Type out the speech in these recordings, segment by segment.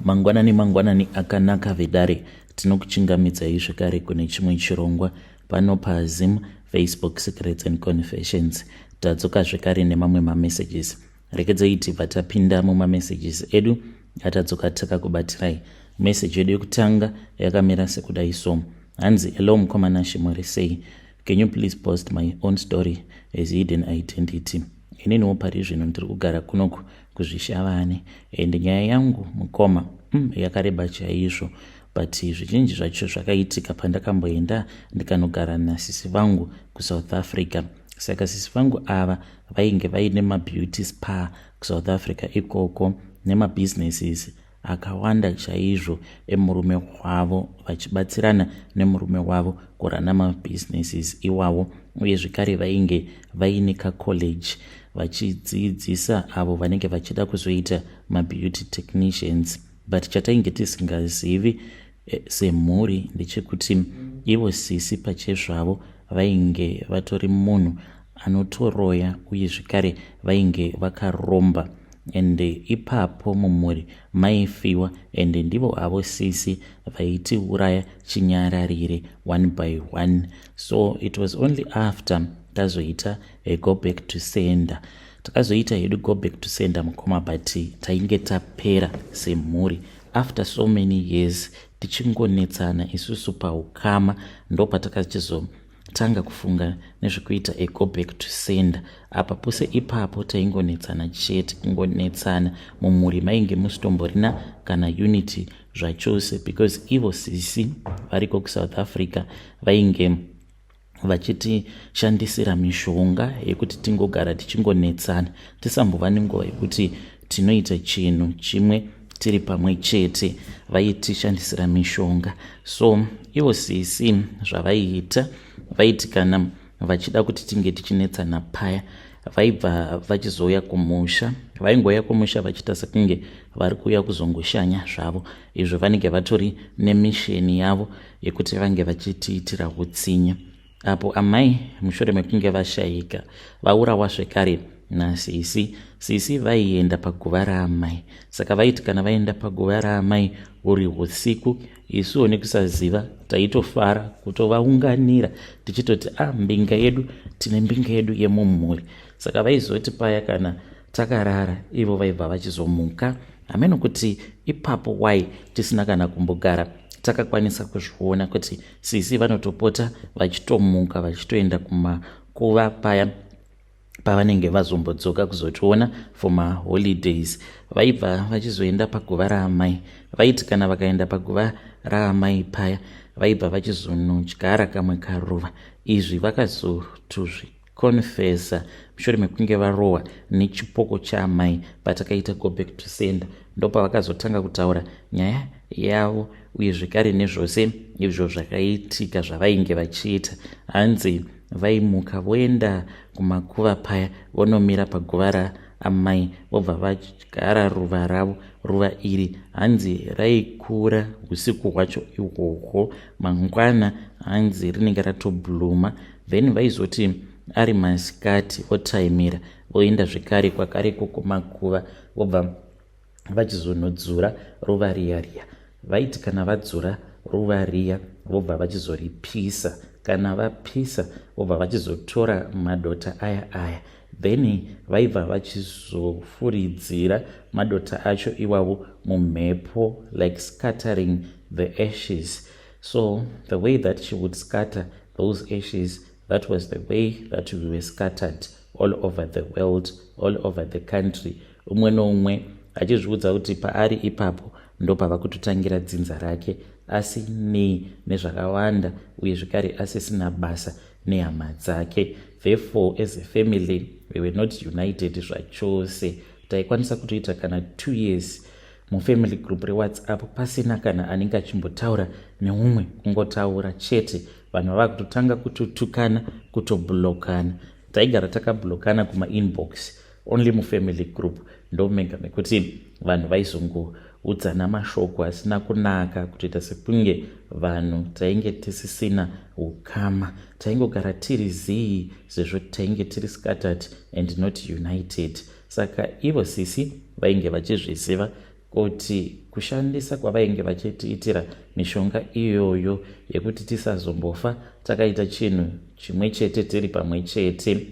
Mangwanani akanaka vedare, tinokuchingamidzai zvekare kune chimwe chirongwa pano paZim, Facebook Secrets and Confessions. Tadzoka zvekare nemamwe mamessages. Rekedzei tibva tapinda mumamessages edu atadzoka takakubatirai. Message yedu yekutanga yakamira sekudai so. Hanzi, hello mukomana Shimori sei. Can you please post my own story as hidden identity? Ininiwo pari zvino ndiri kugara kunoku kuzvishavane ende nyaya yangu mukoma yakareba chaizvo, but zvizhinji zvacho zvakaitika pandakamboenda ndikanogara nasisi vangu kuSouth Africa. Saka sisi vangu ava vainge vaine mabeauty spa kuSouth Africa ikoko nemabusinesses akawanda chaizvo emurume wavo, vachibatsirana nemurume wavo kurana mabusinesses iwavo, uye zvekare vainge vaine kacollege vachidzidzisa avo vanenge vachida kuzoita mabeauty technicians. But chatainge tisingazivi semhuri ndechekuti ivo sisi pachezvavo vainge vatori munhu anotoroya uye zvekare vainge vakaromba, ende ipapo mumhuri maifiwa, ende ndivo avo sisi vaitiuraya chinyararire one by one. So it was only after tazoita go back to sender, takazoita hedu go back to sender mukoma, but tainge tapera semhuri after so many years tichingonetsana isusu paukama. Ndo patakachizotanga kufunga nezvekuita go back to sender. Apa pose ipapo taingonetsana chete, kungonetsana mumhuri mainge musitomborina kana unity zvachose, because ivo sisi variko kuSouth Africa vainge vachitishandisira mishonga yekuti tingogara tichingonetsana tisambova nenguva yekuti tinoita chinhu chimwe tiri pamwe chete. Vaitishandisira mishonga. So ivo sisi zvavaiita, vaiti kana vachida kuti tinge tichinetsana paya vaibva vachizouya kumusha, vaingoya kumusha vachiita sekunge vari kuuya kuzongoshanya zvavo. Izvo vanenge vatori nemisheni yavo yekuti vange vachitiitira utsinya. Apo amai mushure mekunge vashayika vaurawa zvekare nasisi. Sisi vaienda paguva raamai, saka vaiti kana vaenda paguva raamai uri usiku, isuwo nekusaziva taitofara kutovaunganira tichitoti mbinga yedu, tine mbinga yedu yemumhuri. Saka vaizoti paya kana takarara ivo vaibva vachizomuka. Hameno kuti ipapo wai tisina kana kumbogara takakwanisa kuzviona kuti sisi vanotopota vachitomuka vachitoenda kumakuva paya pavanenge vazombodzoka kuzotiona for maholidays. Vaibva vachizoenda paguva raamai. Vaiti kana vakaenda paguva raamai paya vaibva vachizonodyara kamwe karuva. Izvi vakazotozvikonfesa mushure mekunge varohwa nechipoko chaamai patakaita go back to sender. Ndopa vakazotanga kutaura nyaya yavo uye zvekare nezvose izvo zvakaitika zvavainge vachiita. Hanzi vaimuka voenda kumakuva paya vonomira paguva raamai vobva vadyara ruva ravo. Ruva iri hanzi raikura usiku hwacho ihwohwo, mangwana hanzi rinenge ratobhluma. Then vaizoti ari masikati otaimira voenda zvekare kwakareko kumakuva vobva vachizonodzura ruva riya. Vaiti kana vadzura ruva riya vobva vachizoripisa. Kana vapisa vobva vachizotora madota aya. Then vaibva vachizofuridzira madota acho iwavo mumhepo, like scattering the ashes. So the way that she would scatter those ashes, that was the way that we were scattered all over the world, all over the country. Umwe noumwe achizviudza kuti paari ipapo ndo pava kutotangira dzinza rake, asine nezvakawanda uye zvekare asisina basa nehama dzake. Therefore as a family we were not united zvachose. Taikwanisa kutoita kana 2 years mufamily group reWhatsApp pasina kana anenge achimbotaura neumwe, kungotaura chete. Vanhu vava kutotanga kutotukana, kutoblokana. Taigara takablokana kuma-inbox only mufamily group. Ndo mega mekuti vanhu vaizongoudzana mashoko asina kunaka, kutoita sekunge vanhu tainge tisisina ukama. Taingogara tiri zii sezvo tainge tiri scattered and not united. Saka ivo sisi vainge vachizviziva kuti kushandisa kwavainge vachitiitira mishonga iyoyo yekuti tisazombofa takaita chinhu chimwe chete tiri pamwe chete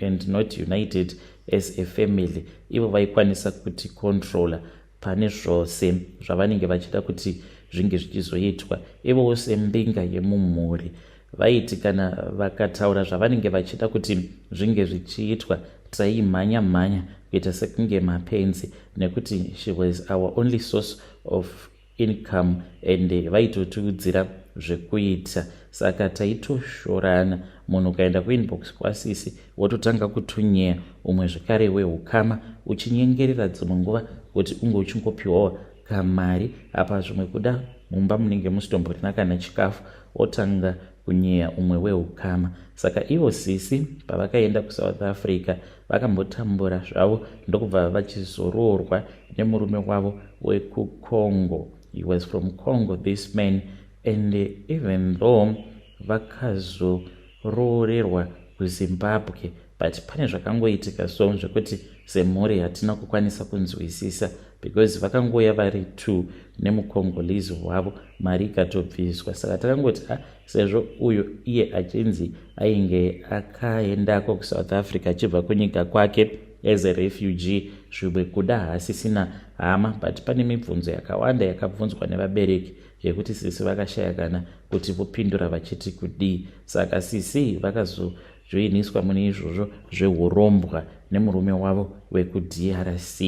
and not united as a family, ivo vaikwanisa kuti controla pane zvose zvavanenge vachida kuti zvinge zvichizoitwa. Ivowo sembinga yemumhuri vaiti kana vakataura zvavanenge vachida kuti zvinge zvichiitwa taimhanya kuita sekunge mapenzi, nekuti she was our only source of income and vaitotiudzira zvekuita. Saka taitoshorana, munhu ukaenda kuinbox kwasisi wototanga kutunyeya umwe zvekare wehukama uchinyengerera dzimwe nguva kuti unge uchingopiwawo kamari apa zvimwe kuda mumba munenge musitomborina kana chikafu, otanga kunyeya umwe wehukama. Saka ivo sisi pavakaenda kuSouth Africa vakambotambura zvavo ndokubva vachizoroorwa nemurume wavo wekuCongo. He was from Congo, this man, and even though vakazoroorerwa kuZimbabwe, but pane zvakangoitika so zvekuti semhuri hatina kukwanisa kunzwisisa because vakangoya vari 2 nemukongolese wavo, mari ikatobviswa. Saka takangoti sezvo uyu iye achinzi ainge akaendako kuSouth Africa achibva kunyika kwake as a refugee, zvimwe kuda haasisina hama, but pane mibvunzo yakawanda yakabvunzwa nevabereki yekuti sisi vakashaya kana kuti vopindura vachiti kudii. Saka sisi vakazozvoiniswa mune izvozvo zvehurombwa nemurume wavo wekuDRC.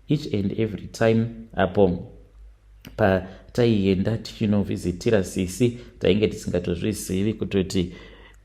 Each and every time apo pataienda tichinovhizitira sisi tainge tisingatozvizivi kutoti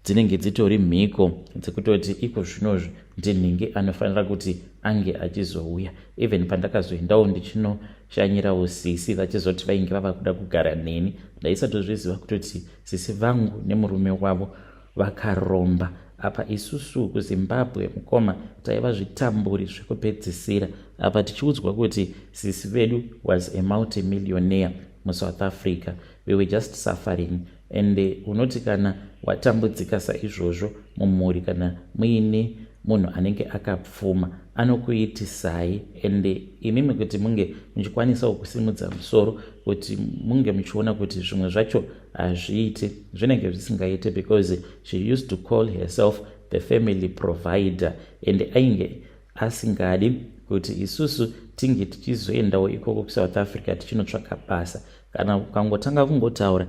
dzinenge dzitori mhiko dzekutoti iko zvinozvi ndinhingi anofanira kuti ange achizouya. Even pandakazoendawo ndichinoshanyirawo sisi vachizoti vainge vava kuda kugara neni, ndaisatozviziva kutoti sisi vangu nemurume wavo vakaromba. Apa isusu kuZimbabwe mukoma taiva zvitamburi zvekupedzisira, apa tichiudzwa kuti sisi vedu was a multimillionaire muSouth Africa. We were just suffering. And unoti kana watambudzika saizvozvo mumhuri kana muine munhu anenge akapfuma anokuitisai, and imimi kuti munge muchikwanisawo kusimudza musoro kuti munge muchiona kuti zvimwe zvacho hazviite, zvinenge zvisingaite, because she used to call herself the family provider, and ainge asingadi kuti isusu tinge tichizoendawo ikoko kuSouth Africa tichinotsvaka basa. Kana ukangotanga kungotaura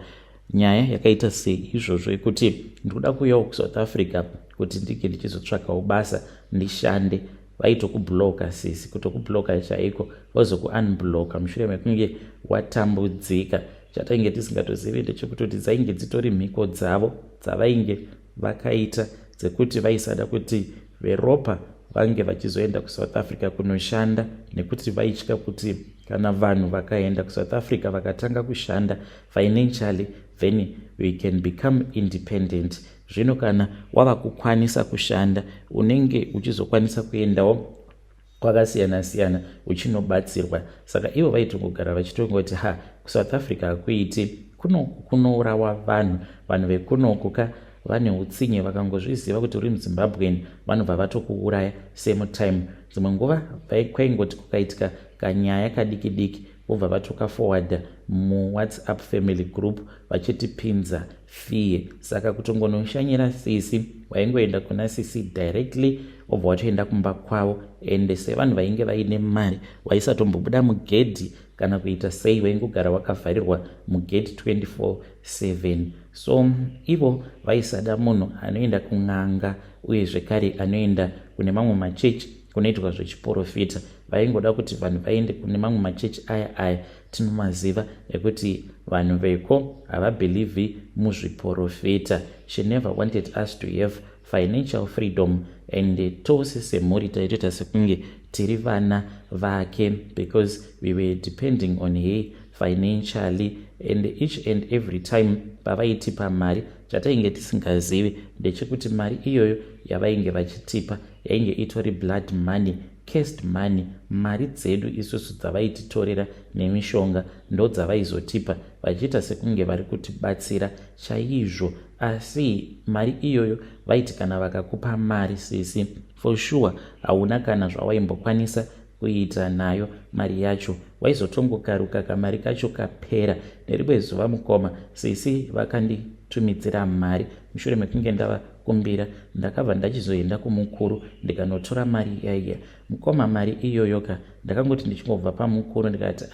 nyaya yakaita seizvozvo yekuti ndikuda kuuyawo kuSouth Africa kuti ndinge ndichizotsvakawo basa ndishande, vaitokubloka sisi, kutokubloka chaiko, vozokuunbloka mushure mekunge watambudzika. Chatainge tisingatozivi ndechekutoti dzainge dzitori mhiko dzavo dzavainge vakaita dzekuti vaisada kuti veropa vange vachizoenda kuSouth Africa kunoshanda, nekuti vaitya kuti kana vanhu vakaenda kuSouth Africa vakatanga kushanda financially, then we can become independent. Zvino kana wava kukwanisa kushanda unenge uchizokwanisa kuendawo kwakasiyana siyana uchinobatsirwa. Saka ivo vaitongogara vachitongoti kuSouth Africa hakuiti, kunourawa vanhu vekunoku vane utsinye, vakangozviziva kuti uri muZimbabwean vanobva vatokuuraya same time. Dzimwe nguva kwaingoti kukaitika kanyaya kadiki diki vobva vatokaforwarda muWhatsApp family group vachitipinza fee. Saka kutongonoshanyira sisi waingoenda kuna sisi directly obva watoenda kumba kwavo, and sevanhu vainge vaine mari waisatombobuda mugedhi kana kuita sei, waingogara wakavharirwa mugedhi 24/7. So ivo vaisada munhu anoenda kun'anga uye zvekare anoenda kune mamwe machechi kunoitwa zvechiprofita. Vaingoda kuti vanhu vaende kune mamwe machechi aya tinomaziva ekuti vanhu veko havabhilivhi muzviprofita. She never wanted us to have financial freedom, and tose semhuri taitoita sekunge tiri vana vake, because we were depending on her financially. And each and every time pavaitipa mari, chatainge tisingazivi ndechekuti mari iyoyo yavainge vachitipa yainge itori blood money, caste money. Mari dzedu isusu dzavaititorera nemishonga ndo dzavaizotipa vachiita sekunge vari kutibatsira chaizvo. Asi mari iyoyo vaiti kana vakakupa mari sisi, for sure hauna kana zvawaimbokwanisa kuita nayo mari yacho. Waizotongokaruka kamari kacho kapera. Nerimwe zuva mukoma sisi vakanditumidzira mari mushure mekunge ndavakumbira. Ndakabva ndachizoenda kumukuru ndikanotora mari iyaiya. Mukoma mari iyoyoka ndakangoti ndichingobva pamukuru ndikati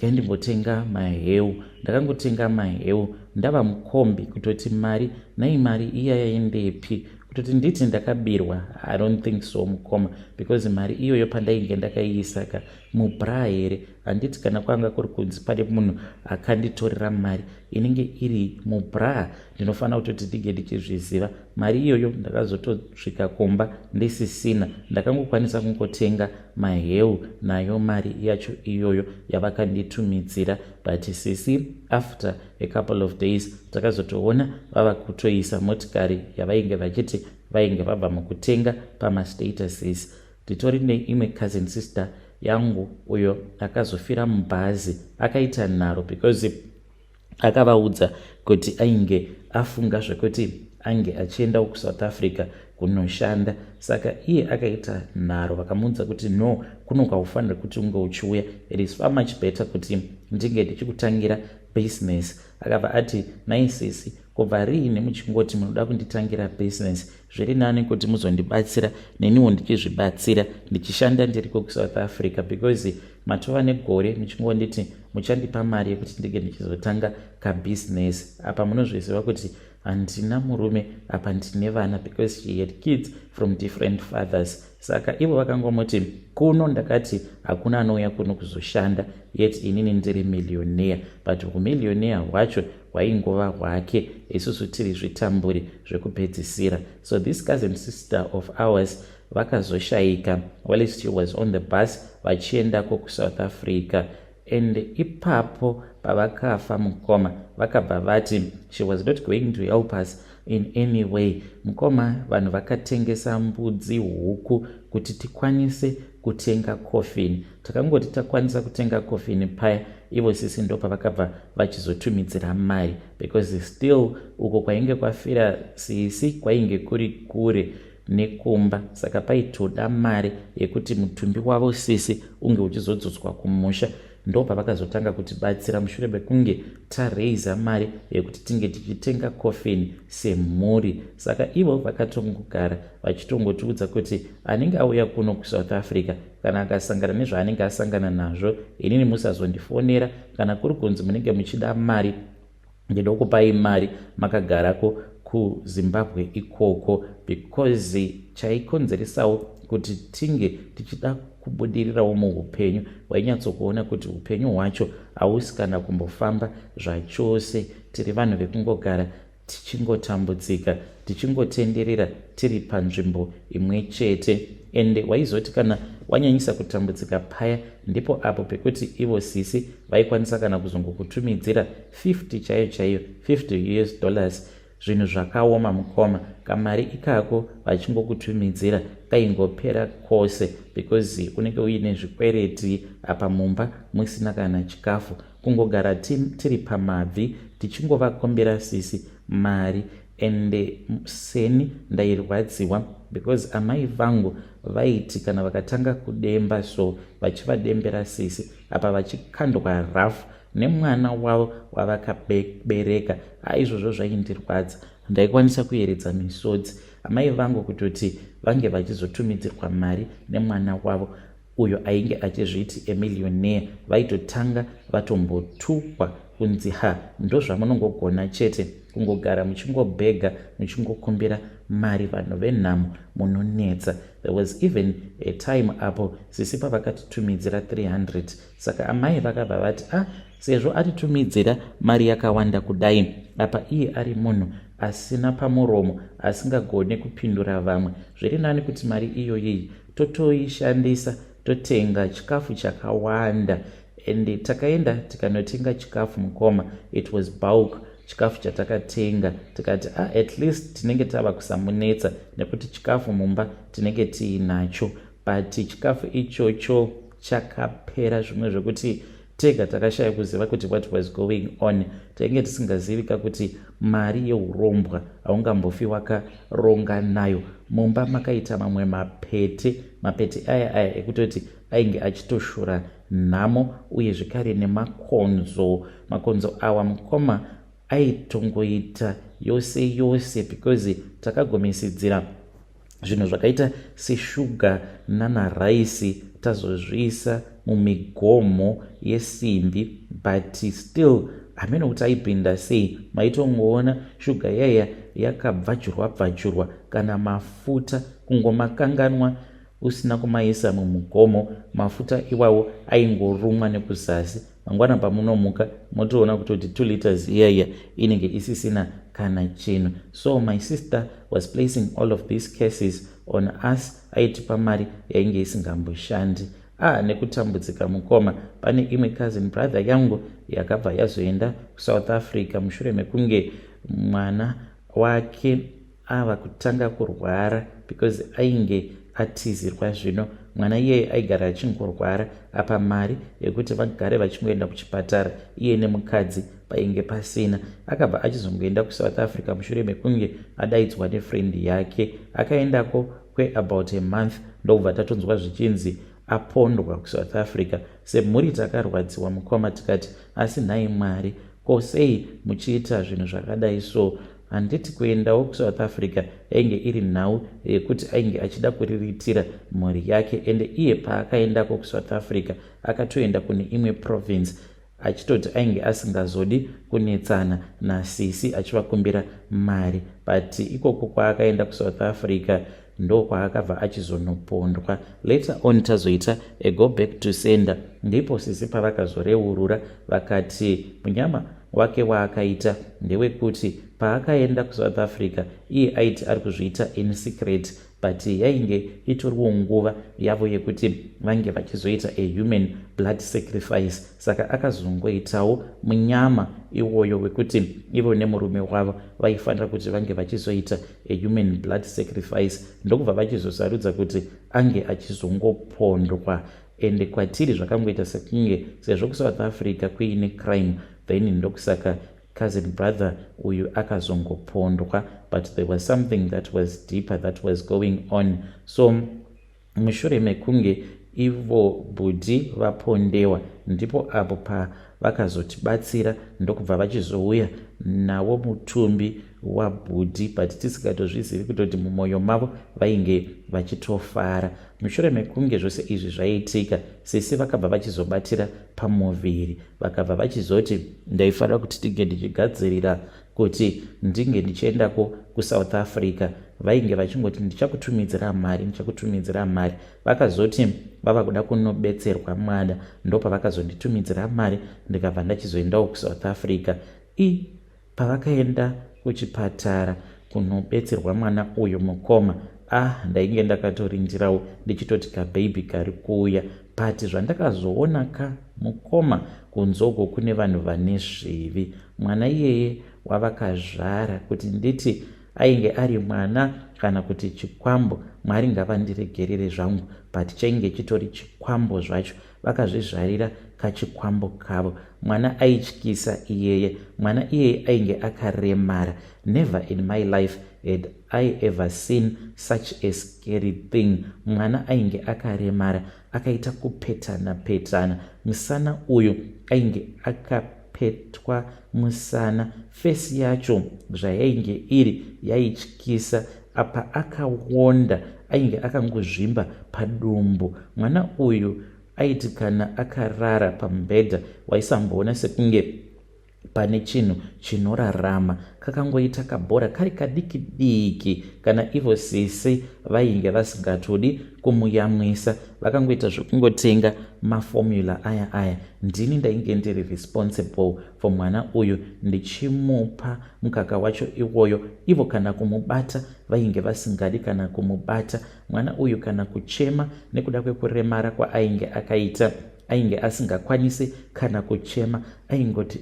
ndimbotenga maheu. Ndakangotenga maheu ndava mukombi kutoti mari nai mari iya yaendepi, kutoti nditi ndakabirwa. I don't think so mukoma, because mari iyoyo pandainge ndakaiisaka mubra here. Handiti kana kwanga kuri kunzi pane munhu akanditorera mari inenge iri mubra ndinofanira kutoti ndige ndichizviziva. Mari iyoyo ndakazotosvika kumba ndisisina. Ndakangokwanisa kungotenga maheu nayo mari yacho iyoyo yavakanditumidzira. But sisi after a couple of days takazotoona vava kutoisa motikari yavainge vachiti vainge vabva mukutenga pamastatuses. Nditori neimwe cousin sister yangu uyo akazofira mubhazi. Akaita nharo because akavaudza kuti ainge afunga zvekuti ange achienda kuSouth Africa kunoshanda. Saka iye akaita nharo, vakamuudza kuti no, kuno kwaufanira kuti unge uchiuya, it is far much better kuti ndinge ndichikutangira business. Akabva ati naisisi kubva riine muchingoti munoda kunditangira business, zviri nani kuti muzondibatsira neniwo ndichizvibatsira ndichishanda ndiriko kuSouth Africa, because matova negore muchingonditi muchandipa mari yekuti ndinge ndichizotanga kabusiness. Apa munozviziva kuti handina murume, apa ndine vana, because she had kids from different fathers. Saka ivo vakangomoti kuno ndakati hakuna anouya kuno kuzoshanda, yet inini ndiri millionaire, but humillionaire hwacho hwaingova hwake, isusu tiri zvitamburi zvekupedzisira. So this cousin sister of ours vakazoshaika whilst she was on the bus vachiendako kuSouth Africa. And ipapo pavakafa mukoma vakabva vati she was not going to help us in any way. Mukoma vanhu vakatengesa mbudzi, huku kuti tikwanise kutenga coffin. Takangoti takwanisa kutenga coffin paya, ivo sisi ndo pavakabva vachizotumidzira mari, because still uko kwainge kwafira sisi kwainge kuri kure nekumba. Saka paitoda mari yekuti mutumbi wavo sisi unge uchizodzotswa kumusha. Ndo pavakazotanga kutibatsira mushure mekunge tareiza mari yekuti tinge tichitenga coffin semhuri. Saka ivo vakatongogara vachitongotiudza kuti anenge auya kuno kuSouth Africa kana akasangana nezvaanenge asangana nazvo, inini musazondifonera. Kana kuri kunzi munenge muchida mari, ndinokupai mari makagarako kuZimbabwe ikoko, because chaikonzeresawo kuti tinge tichida kubudirirawo muupenyu wainyatsokuona kuti upenyu hwacho hausi kana kumbofamba zvachose. Tiri vanhu vekungogara tichingotambudzika, tichingotenderera tiri panzvimbo imwe chete. Ende waizoti kana wanyanyisa kutambudzika paya, ndipo apo pekuti ivo sisi vaikwanisa kana kuzongokutumidzira 50 chaiyo chaiyo, $50, zvinhu zvakaoma mukoma. Kamari ikako vachingokutumidzira kaingopera kwose, because unenge uine zvikwereti apa mumba musina kana chikafu. Kungogara tiri pamabvi tichingovakombera sisi mari. Ende seni ndairwadziwa because amai vangu vaiti kana vakatanga kudemba, so vachivadembera sisi apa vachikandwa rafu nemwana wavo wavakabereka. Izvozvo zvaindirwadza, ndaikwanisa kuyeredza misodzi. Amai vangu kutoti vange vachizotumidzirwa mari nemwana wavo uyo ainge achizviti emillionaire, vaitotanga vatombotukwa kunzi ndo zvamunongogona chete kungogara muchingobhega muchingokumbira mari, vanhu venhamo munonetsa. There was even a time apo sisi pavakatitumidzira 300. Saka amai vakabva vati sezvo atitumidzira mari yakawanda kudai, apa iye ari munhu asina pamuromo, asingagone kupindura vamwe, zviri nani kuti mari iyoyi totoishandisa totenga chikafu chakawanda. Ende takaenda tikanotenga chikafu mukoma, it was bulk chikafu chatakatenga. Tikati at least tinenge tava kusamunetsa nekuti chikafu mumba tinenge tiinacho. But chikafu ichocho chakapera zvimwe zvekuti tega takashaya kuziva kuti what was going on. Tainge tisingazivika kuti mari yeurombwa haungambofi wakaronga nayo. Mumba makaita mamwe mapete aya ekutoti ainge achitoshora nhamo uye zvekare nemakonzo. Makonzo awa mukoma aitongoita yose yose because takagomisidzira zvinhu zvakaita seshuga nanaraisi tazozviisa mumigomo yesimbi, but still hamene kuti aipinda sei. Maitongoona shuga yaya yakabvajurwa kana mafuta kungomakanganwa usina kumaisa mumugomo, mafuta iwawo aingorumwa nekuzasi. Mangwana pamunomuka motoona kuti 2 liters iyaya inenge isisina kana chinhu. So my sister was placing all of these cases on us, aitipa mari yainge isingamboshandi. Nekutambudzika mukoma, pane imwe cousin brother yangu yakabva yazoenda kuSouth Africa mushure mekunge mwana wake ava kutanga kurwara because ainge atizirwa. Zvino mwana iye aigara achingorwara, apa mari yekuti vagare vachingoenda kuchipatara iye nemukadzi painge pasina. Akabva achizongoenda kuSouth Africa mushure mekunge adaidzwa nefriend yake. Akaendako about a month ndokubva tatonzwa zvichinzi apondwa kuSouth Africa. Semhuri takarwadziwa mukoma, tikati asi nhai Mwari, kosei muchiita zvinhu zvakadai so. Handiti kuendawo kuSouth Africa yainge iri nhau yekuti ainge achida kuriritira mhuri yake, ende iye paakaendako kuSouth Africa akatoenda kune imwe province achitoti ainge asingazodi kunetsana nasisi achivakumbira mari, but ikoko kwaakaenda kuSouth Africa ndo kwaakabva achizonopondwa. Later on tazoita a go back to sender, ndipo sisi pavakazoreurura vakati munyama wake waakaita ndewekuti paakaenda kuSouth Africa iye aiti ari kuzviita in secret, but yainge itoriwo nguva yavo yekuti vange vachizoita a human blood sacrifice. Saka akazongoitawo munyama iwoyo wekuti ivo nemurume wavo vaifanira kuti vange vachizoita a human blood sacrifice, ndokubva vachizosarudza kuti ange achizongopondwa. Ende kwatiri zvakangoita sekunge sezvo kuSouth Africa kuine crime, then ndokusaka cousin brother uyu akazongopondwa, but there was something that was deeper that was going on. So mushure mekunge ivo bhudhi vapondewa, ndipo apo pavakazotibatsira ndokubva vachizouya nawo mutumbi wabhudhi, but tisikatozvizivi kutoti mumwoyo mavo vainge vachitofara. Mushure mekunge zvose izvi zvaitika, sisi vakabva vachizobatira pamuviri, vakabva vachizoti ndaifanira kuti tinge ndichigadzirira kuti ndinge ndichiendako kuSouth Africa. Vainge vachingoti ndichakutumidzira mari, vakazoti vava kuda kunobetserwa mwana, ndopa vakazonditumidzira mari ndikabva ndachizoendawo kuSouth Africa. Pavakaenda kuchipatara kunobetserwa mwana uyu mukoma, ndainge ndakatorindirawo ndichitoti kabheibhi kari kuuya, but zvandakazoona mukoma kunzoko kune vanhu vane zvivi. Mwana iyeye wavakazvara, kuti nditi ainge ari mwana kana kuti chikwambo, Mwari ngavandiregerere zvangu, but chainge chitori chikwambo zvacho. Vakazvizvarira kachikwambo kavo. Mwana aityisa iyeye, mwana iyeye ainge akaremara. Never in my life had I ever seen such a scary thing. Mwana ainge akaremara, akaita kupetana. Musana uyu ainge akapetwa musana. Fesi yacho zvayainge iri yaityisa. Apa akawonda, ainge akangozvimba padumbu. Mwana uyu aiti kana akarara pamubhedha waisamboona sekunge pane chinhu chinorarama. Kakangoita kabhora kari kadiki diki, kana ivo sisi vainge vasingatodi kumuyamwisa. Vakangoita zvokungotenga mafomula aya. Ndini ndainge ndiri responsible for mwana uyu, ndichimupa mukaka wacho iwoyo. Ivo kana kumubata vainge vasingadi kana kumubata. Mwana uyu kana kuchema nekuda kwekuremara kwaainge akaita, ainge asingakwanisi kana kuchema, aingoti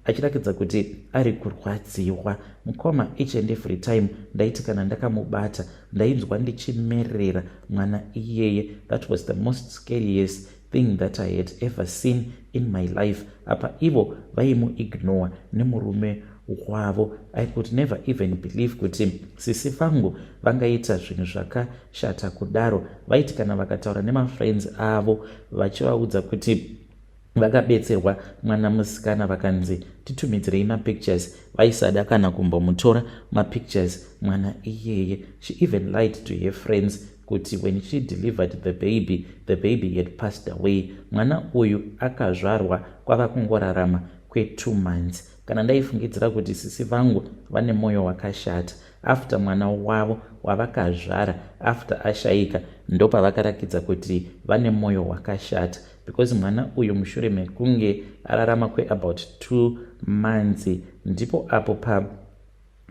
achirakidza kuti ari kurwadziwa. Mukoma each and every time ndaiti kana ndakamubata ndainzwa ndichimerera mwana iyeye. That was the most scariest thing that I had ever seen in my life. Apa ivo vaimuignore nemurume hwavo. I could never even believe kuti sisi vangu vangaita zvinhu zvakashata kudaro. Vaiti kana vakataura nemafriends avo vachivaudza kuti vakabetserwa mwana musikana vakanzi titumidzirei mapictures, vaisada kana kumbomutora mapictures mwana iyeye. She even lied to her friends kuti when she delivered the baby had passed away. Mwana uyu akazvarwa kwava kungorarama kwe2 months. Kana ndaifungidzira kuti sisi vangu vane mwoyo wakashata, after mwana wavo wavakazvara after ashayika ndopavakarakidza kuti vane mwoyo wakashata, because mwana uyu mushure mekunge ararama kwe about 2 months ndipo apo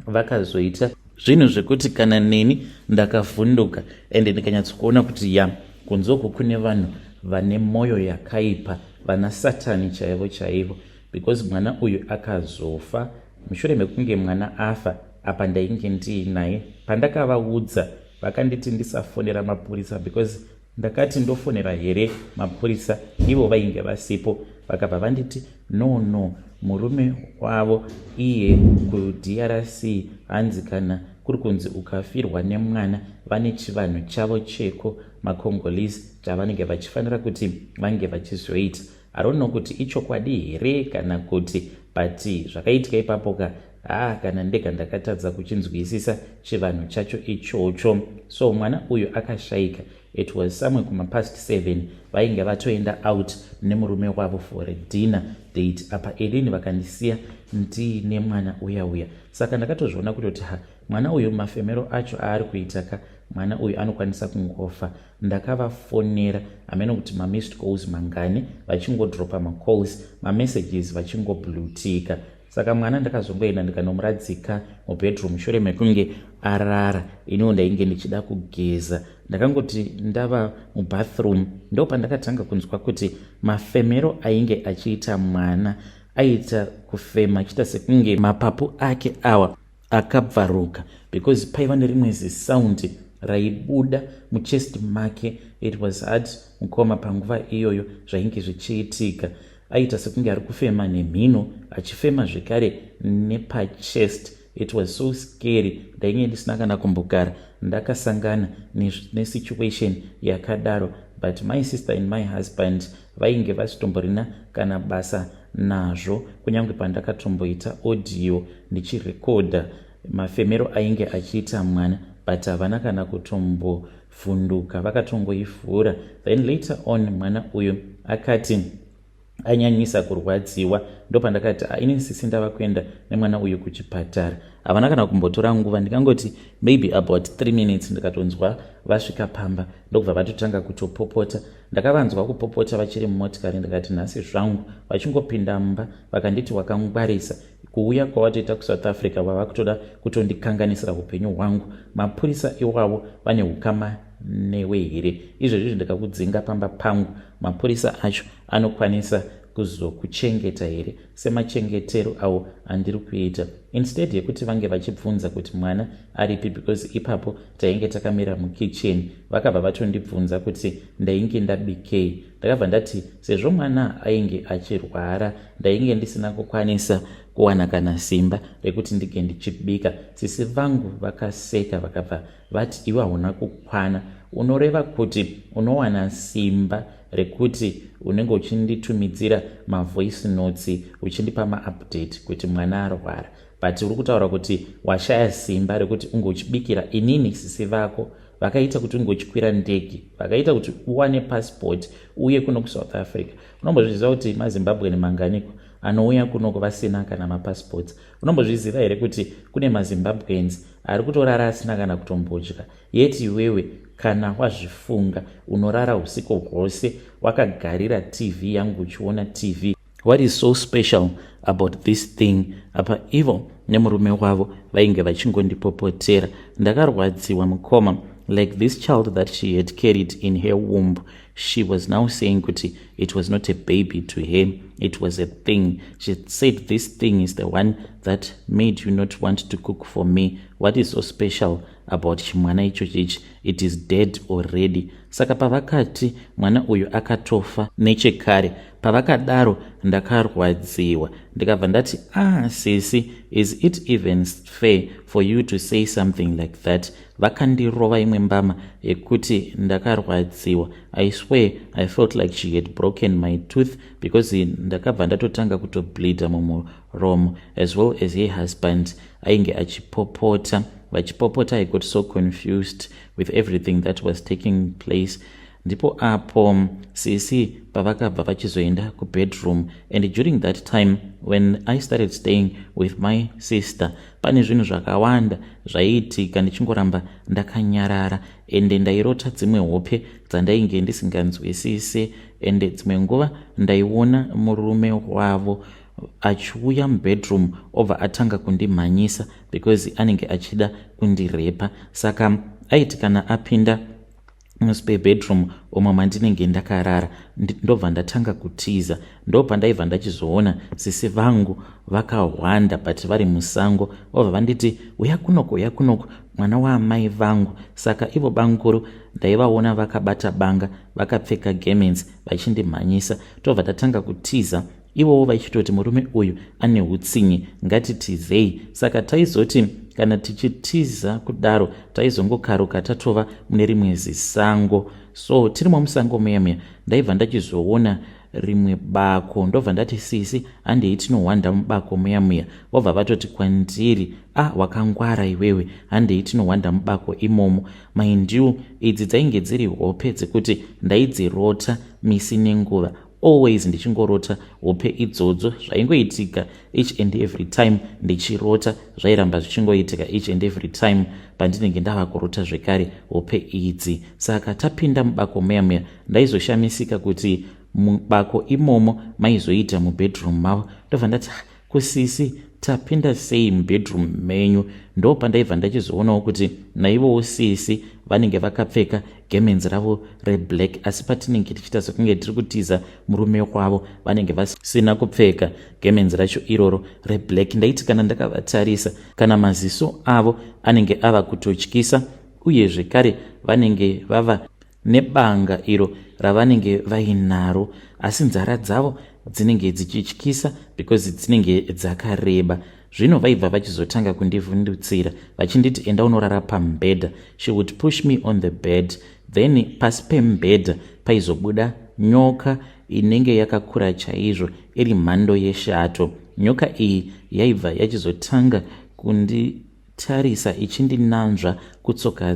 vakazoita zvinhu zvekuti kana neni ndakavhunduka ende ndikanyatsokuona kuti kunzoku kune vanhu vane mwoyo yakaipa, vana satani chaivo, because mwana uyu akazofa mushure mekunge mwana afa. Apa ndainge ndiinaye, pandakavaudza vakanditi ndisafonera mapurisa because ndakati ndofonera here mapurisa, ivo vainge vasipo. Vakabva vanditi no, murume wavo iye kuDRC hanzi kana kuri kunzi ukafirwa nemwana vane chivanhu chavo cheko maCongolese chavanenge vachifanira kuti vange vachizoita. I don't know kuti ichokwadi here kana kuti, but zvakaitika ipapo kana ndega ndakatadza kuchinzwisisa chivanhu chacho ichocho. So mwana uyu akashayika. It was somewhere kuma past 7 vainge vatoenda out nemurume wavo for a dinner date. Apa edini vakandisiya ndiine mwana uya. Saka ndakatozviona kutoti mwana uyu mafemero acho aari kuita mwana uyu anokwanisa kungofa. Ndakavafonera amene kuti ma-missed calls mangani vachingodropa ma-calls, ma-messages vachingoblutika. Saka mwana ndakazongoenda ndikanomuradzika mubedroom shure mekunge arara. Iniwo ndainge ndichida kugeza, ndakangoti ndava mubathroom ndopandakatanga kunzwa kuti mafemero ainge achiita mwana aita kufema achiita sekunge mapapu ake awa akabvaruka, because paiva nerimwe zisaundi raibuda muchest make. It was hard mukoma panguva iyoyo zvainge zvichiitika. Aita sekunge ari kufema nemhino achifema zvekare nepachest. It was so scary. Ndainge ndisina kana kumbogara ndakasangana nesituation yakadaro, but my sister and my husband vainge vasitomborina kana basa nazvo, kunyange pandakatomboita audio ndichirekodha mafemero ainge achiita mwana, but havana kana kutombovhunduka, vakatongoivhura. Then later on mwana uyu akati anyanyisa kurwadziwa, ndopandakati ini sisi ndava kuenda nemwana uyu kuchipatara. Havana kana kumbotora nguva, ndikangoti maybe about 3 minutes ndikatonzwa vasvika pamba, ndokubva vatotanga kutopopota. Ndakavanzwa kupopota vachiri mumotikari, ndikati nhasi zvangu. Vachingopinda mumba vakanditi wakangwarisa, kuuya kwavatoita kuSouth Africa vava kutoda kutondikanganisira upenyu hwangu. Mapurisa iwavo vane ukama newe here? Izvezvi ndikakudzinga pamba pangu, mapurisa acho anokwanisa kuzokuchengeta here semachengetero awo andiri kuita, instead yekuti vange vachibvunza kuti mwana aripi, because ipapo tainge takamira mukitchen. Vakabva vatondibvunza kuti ndainge ndabikei. Ndakabva ndati sezvo mwana ainge achirwara ndainge ndisina kukwanisa kuwana kana simba rekuti ndige ndichibika. Sisi vangu vakaseka vakabva vati iwe hauna kukwana, unoreva kuti unowana simba rekuti unenge uchinditumidzira mavoice notes uchindipa maupdate kuti mwana arwara, but uri kutaura kuti washaya simba rekuti unge uchibikira inini sisi vako. Vakaita kuti unge uchikwira ndege, vakaita kuti uwane passport uye kuno kuSouth Africa. Unombozviziva kuti maZimbabwe nemanganiko anouya kuno vasina kana mapassports. Unombozviziva here kuti kune maZimbabweans ari kutorara asina kana kutombodya, yeti iwewe kana wazvifunga unorara usiku hwose wakagarira TV yangu uchiona TV. What is so special about this thing? Apa ivo nemurume wavo vainge vachingondipopotera. Ndakarwadziwa mukoma. Like this child that she had carried in her womb, she was now saying kuti it was not a baby to her, it was a thing. She said this thing is the one that made you not want to cook for me. What is so special about chimwana ichochi ichi, it is dead already. Saka pavakati mwana uyu akatofa nechekare, pavakadaro ndakarwadziwa ndikabva ndati sisi, is it even fair for you to say something like that? Vakandirova imwe mbama yekuti ndakarwadziwa. I swear I felt like she had broken my tooth because ndakabva ndatotanga kutobleeda mumuromo, as well as her husband ainge achipopota. Vachipopota, I got so confused with everything that was taking place. Ndipo apo sisi pavakabva vachizoenda kubedroom, and during that time when I started staying with my sister, pane zvinhu zvakawanda zvaiitika ndichingoramba ndakanyarara, ende ndairota dzimwe hope dzandainge ndisinganzwisise, ende dzimwe nguva ndaiona murume wavo achiuya mubedroom obva atanga kundimhanyisa because anenge achida kundirepa. Saka aiti kana apinda muspare bedroom umo mandinenge ndakarara, ndobva ndatanga kutiza. Ndo pandaibva ndachizoona sisi vangu vakahwanda but vari musango, obva vanditi uya kunoko mwana waamai vangu. Saka ivo banguru ndaivaona vakabata banga vakapfeka garments vachindimhanyisa, tobva tatanga kutiza. Ivowo vachitoti murume uyu ane hutsinye, ngatitizei. Saka taizoti kana tichitiza kudaro taizongokaruka tatova mune rimwe zisango. So tirimo musango muya ndaibva ndachizoona rimwe bako, ndobva ndati sisi handei tinohwanda mubako muya. Vobva vatoti kwandiri, wakangwara iwewe, handei tinohwanda mubako imomo. Mind you, idzi dzainge dziri hope dzekuti ndaidzirota misi nenguva, always ndichingorota hope idzodzo. Zvaingoitika each and every time ndichirota, zvairamba zvichingoitika each and every time pandinenge ndava kurota zvekare hope idzi. Saka tapinda mubako muya ndaizoshamisika kuti mubako imomo maizoita mubedroom mavo. Ndobva ndati kusisi tapinda sei mubedroom menyu? Ndo pandaibva ndachizoonawo kuti naivowo sisi vanenge vakapfeka garments ravo reblack, asi patinenge tichita sekunge tiri kutiza murume wavo vanenge vasina kupfeka garments racho iroro reblack. Ndaiti kana ndakavatarisa, kana maziso avo anenge ava kutotyisa, uye zvekare vanenge vava nebanga iro ravanenge vainaro, asi nzara dzavo dzinenge dzichityisa because dzinenge dzakareba. Zvino vaibva vachizotanga kundivhundutsira vachinditi enda unorara pamubhedha. She would push me on the bed, then pasi pemubhedha paizobuda nyoka inenge yakakura chaizvo iri mhando yeshato. Nyoka iyi yaibva yachizotanga kunditarisa ichindinanzva kutsoka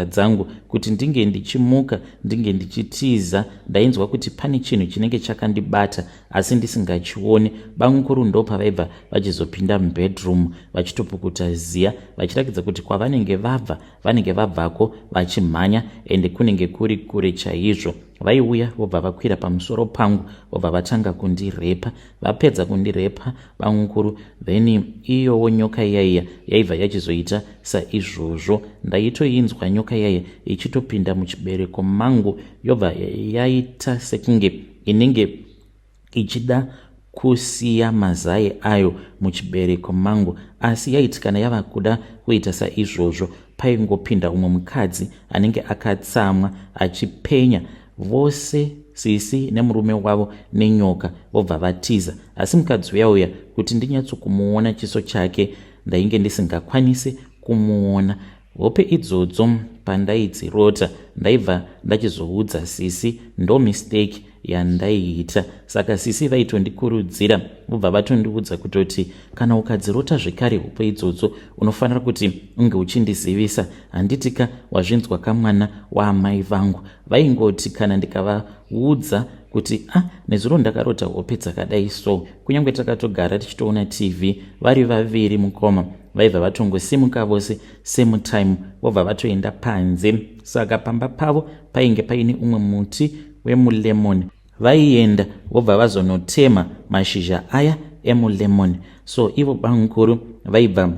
dzangu kuti ndinge ndichimuka, ndinge ndichitiza. Ndainzwa kuti pane chinhu chinenge chakandibata asi ndisingachioni. Banguru ndo pavaibva vachizopinda mubedroom vachitopukuta ziya, vachirakidza kuti kwavanenge vabva vanenge vabvako vachimhanya, ende kunenge kuri kure chaizvo. Vaiuya vobva vakwira pamusoro pangu, vobva vatanga kundirepa. Vapedza kundirepa banguru, then iyowo nyoka iyaiya yaibva yachizoita saizvozvo. Ndaitoinzwa nyoka iyaiya ichitopinda muchibereko mangu, yobva yaita sekunge inenge ichida kusiya mazai ayo muchibereko mangu, asi yaiti kana yava kuda kuita saizvozvo paingopinda umwe mukadzi anenge akatsamwa achipenya. Vose sisi nemurume wavo nenyoka vobva vatiza, asi mukadzi uyauya kuti ndinyatsokumuona chiso chake ndainge ndisingakwanisi kumuona. Hope idzodzo pandaidzirota ndaibva ndachizoudza sisi ndo mistake yandaiita. Saka sisi vaitondikurudzira, vobva vatondiudza kutoti kana ukadzirota zvekare hope idzodzo unofanira kuti unge uchindizivisa. Handitika wazvinzwa kamwana waamai vangu. Vaingoti kana ndikavaudza kuti nezuro ndakarota hope dzakadai so, kunyange takatogara tichitoona TV vari vaviri mukoma, vaibva vatongosimuka vose same time vobva vatoenda panze. Saka pamba pavo painge paine umwe muti wemulemon. Vaienda vobva vazonotema mashizha aya emulemon. So ivo banguru vaibva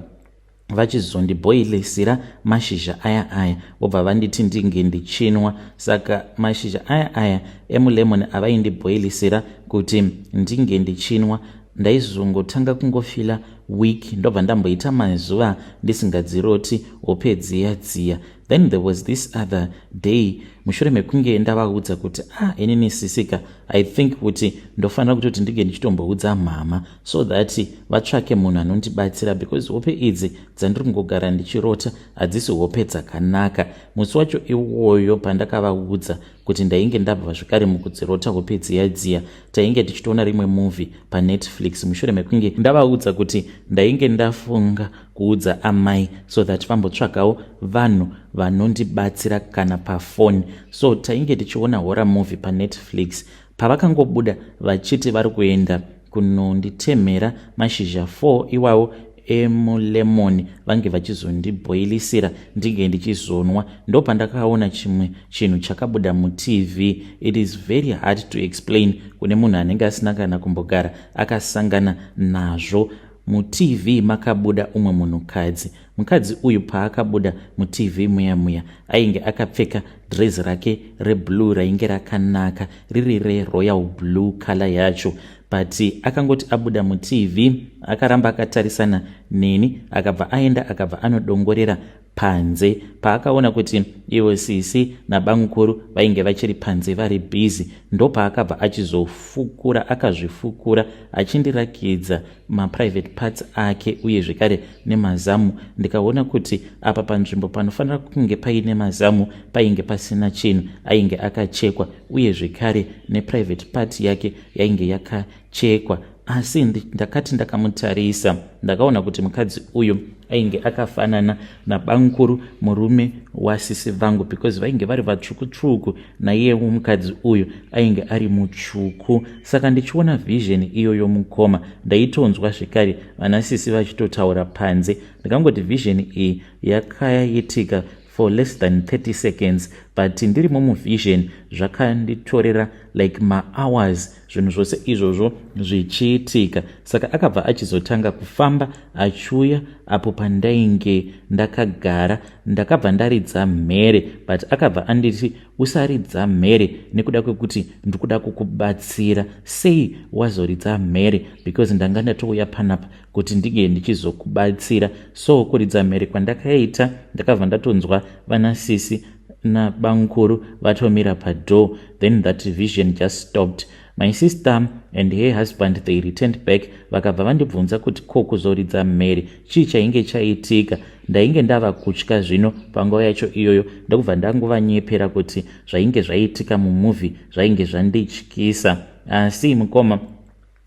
vachizondibhoilisira mashizha aya vobva vanditi ndinge ndichinwa. Saka mashizha aya emulemon avaindibhoilisira kuti ndinge ndichinwa ndaizongotanga kungofila week ndobva ndamboita mazuva ndisingadziroti hope dziya. Then there was this other day mushure mekunge ndavaudza kuti inini sisika I think kuti ndofanira kutoti ndinge ndichitomboudza mama so that vatsvake munhu anondibatsira because hope idzi dzandiri kungogara ndichirota hadzisi hope dzakanaka. Musi wacho iwoyo pandakavaudza kuti ndainge ndabva zvakare mukudzirota hope dziya tainge tichitoona rimwe movie paNetflix mushure mekunge ndavaudza kuti ndainge ndafunga kuudza amai so that vambotsvakawo vanhu vanondibatsira kana pafoni. So tainge tichiona horror movie paNetflix pavakangobuda vachiti vari kuenda kunonditemhera mashizha 4 iwawo emulemoni vange vachizondibhoilisira ndinge ndichizonwa. Ndo pandakaona chimwe chinhu chakabuda mutv. It is very hard to explain kune munhu anenge asina kana kumbogara akasangana nazvo. Mutv makabuda umwe munhukadzi. Mukadzi uyu paakabuda mutv muya ainge akapfeka dress rake reblue rainge rakanaka riri reroyal blue color yacho, but akangoti abuda mutv akaramba akatarisana neni akabva aenda akabva anodongorera panze. Paakaona kuti iwo sisi nabamukuru vainge vachiri panze vari busy ndo paakabva achizofukura akazvifukura achindirakidza maprivate parts ake uye zvekare nemazamu. Ndikaona kuti apa panzvimbo panofanira kunge paine mazamu painge pasina chinhu, ainge akachekwa uye zvekare neprivate part yake yainge yakachekwa. Asi ndakati ndakamutarisa ndakaona kuti mukadzi uyu ainge akafanana nabamukuru murume wasisi vangu because vainge vari vatsvuku naiyewo mukadzi uyu ainge ari mutsvuku. Saka ndichiona vision iyoyo mukoma ndaitonzwa zvekare vanasisi vachitotaura panze. Ndikangoti vision iyi yakaitika for less than 30 seconds but ndirimo muvision zvakanditorera like hours zvinhu zvose izvozvo zvichiitika. Saka akabva achizotanga kufamba achiuya apo pandainge ndakagara. Ndakabva ndaridza mhere but akabva anditi usaridza mhere nekuda kwekuti ndikuda kukubatsira. Sei wazoridza mhere? Because ndanga ndatouya panapa kuti ndige ndichizokubatsira. So kuridza mhere kwandakaita ndakabva ndatonzwa vanasisi nabamukuru vatomira padoor. Then that vision just stopped. My sister and her husband they returned back vakabva vandibvunza kuti kuzoridza mhere chii chainge chaitika. Ndainge ndava kutya zvino panguva yacho iyoyo ndokubva ndanguvanyepera kuti zvainge zvaitika mumovie zvainge zvandityisa. Asi mukoma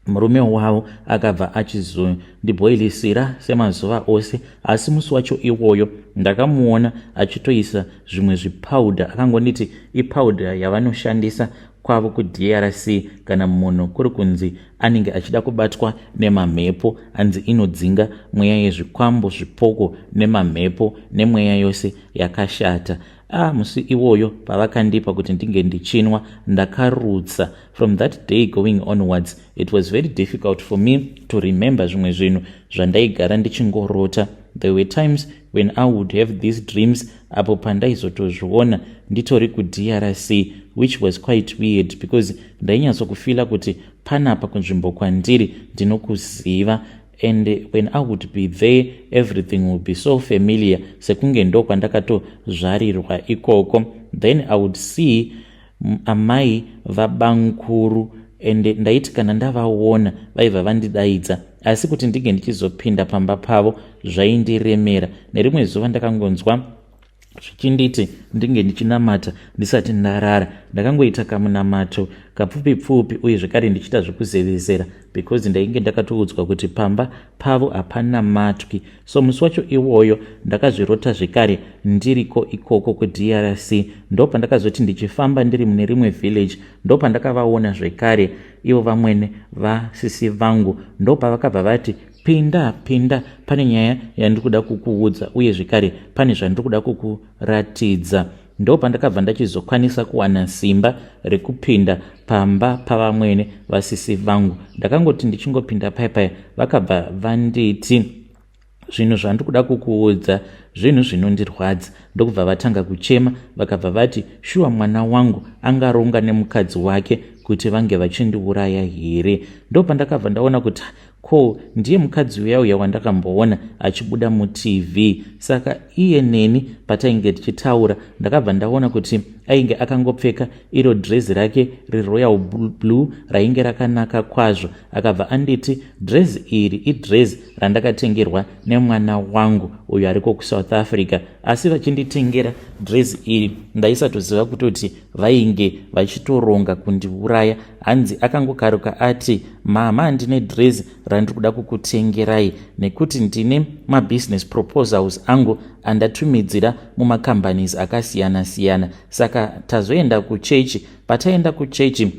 murume wavo akabva achizondibhoilisira semazuva ose. Asi musi wacho iwoyo ndakamuona achitoisa zvimwe zvipowder. Akangonditi ipowder yavanoshandisa kwavo kuDRC kana munhu kuri kunzi anenge achida kubatwa nemamhepo, anzi inodzinga mweya yezvikwambo zvipoko nemamhepo nemweya yose yakashata. Musi iwoyo pavakandipa kuti ndinge ndichinwa ndakarutsa. From that day going onwards it was very difficult for me to remember zvimwe zvinhu zvandaigara ndichingorota. There were times when I would have these dreams apo pandaizotozviona nditori kuDRC, which was quite weird because ndainyatso kuti panapa kunzvimbo kwandiri ndinokuziva. And when I would be there everything would be so familiar sekunge ndo kwandakatozvarirwa ikoko. Then I would see amai vabamukuru and ndaiti kana ndavaona vaibva vandidaidza asi kuti ndinge ndichizopinda pamba pavo zvaindiremera. Nerimwe zuva ndakangonzwa zvichinditi ndinge ndichinamata ndisati ndarara. Ndakangoita kamunamato kapfupi uye zvekare ndichita zvekuzevezera because ndainge ndakatoudzwa kuti pamba pavo hapana matwi. So musi wacho iwoyo ndakazvirota zvekare ndiriko ikoko kuDRC. Ndo pandakazoti ndichifamba ndiri mune rimwe village ndo pandakavaona zvekare ivo vamwene vasisi vangu. Ndo pavakabva vati pinda pane nyaya yandikuda kukuudza uye zvekare pane zvandikuda kukuratidza. Ndo pandakabva ndachizokwanisa kuwana simba rekupinda pamba pavamwene vasisi vangu. Ndakangoti ndichingopinda paya vakabva vanditi zvinhu zvandikuda kukuudza zvinhu zvinondirwadza. Ndokubva vatanga kuchema vakabva vati shuwa mwana wangu angaronga nemukadzi wake kuti vange vachindiuraya here. Ndopandakabva ndaona kuti ko ndiye mukadzi uya wandakamboona achibuda muTV. Saka iye neni patainge tichitaura ndakabva ndaona kuti ainge akangopfeka iro dress rake reroyal blue rainge rakanaka kwazvo. Akabva anditi dress iri idress randakatengerwa nemwana wangu uyo ariko kuSouth Africa. Asi vachinditengera dress iri ndaisatoziva kutoti vainge vachitoronga kundiuraya. Hanzi akangokaruka ati mama ndine dress randikuda kukutengerai nekuti ndine mabusiness proposals angu andatumidzira mumacompanies akasiyana siyana. Saka tazoenda kuchechi. Pataenda kuchechi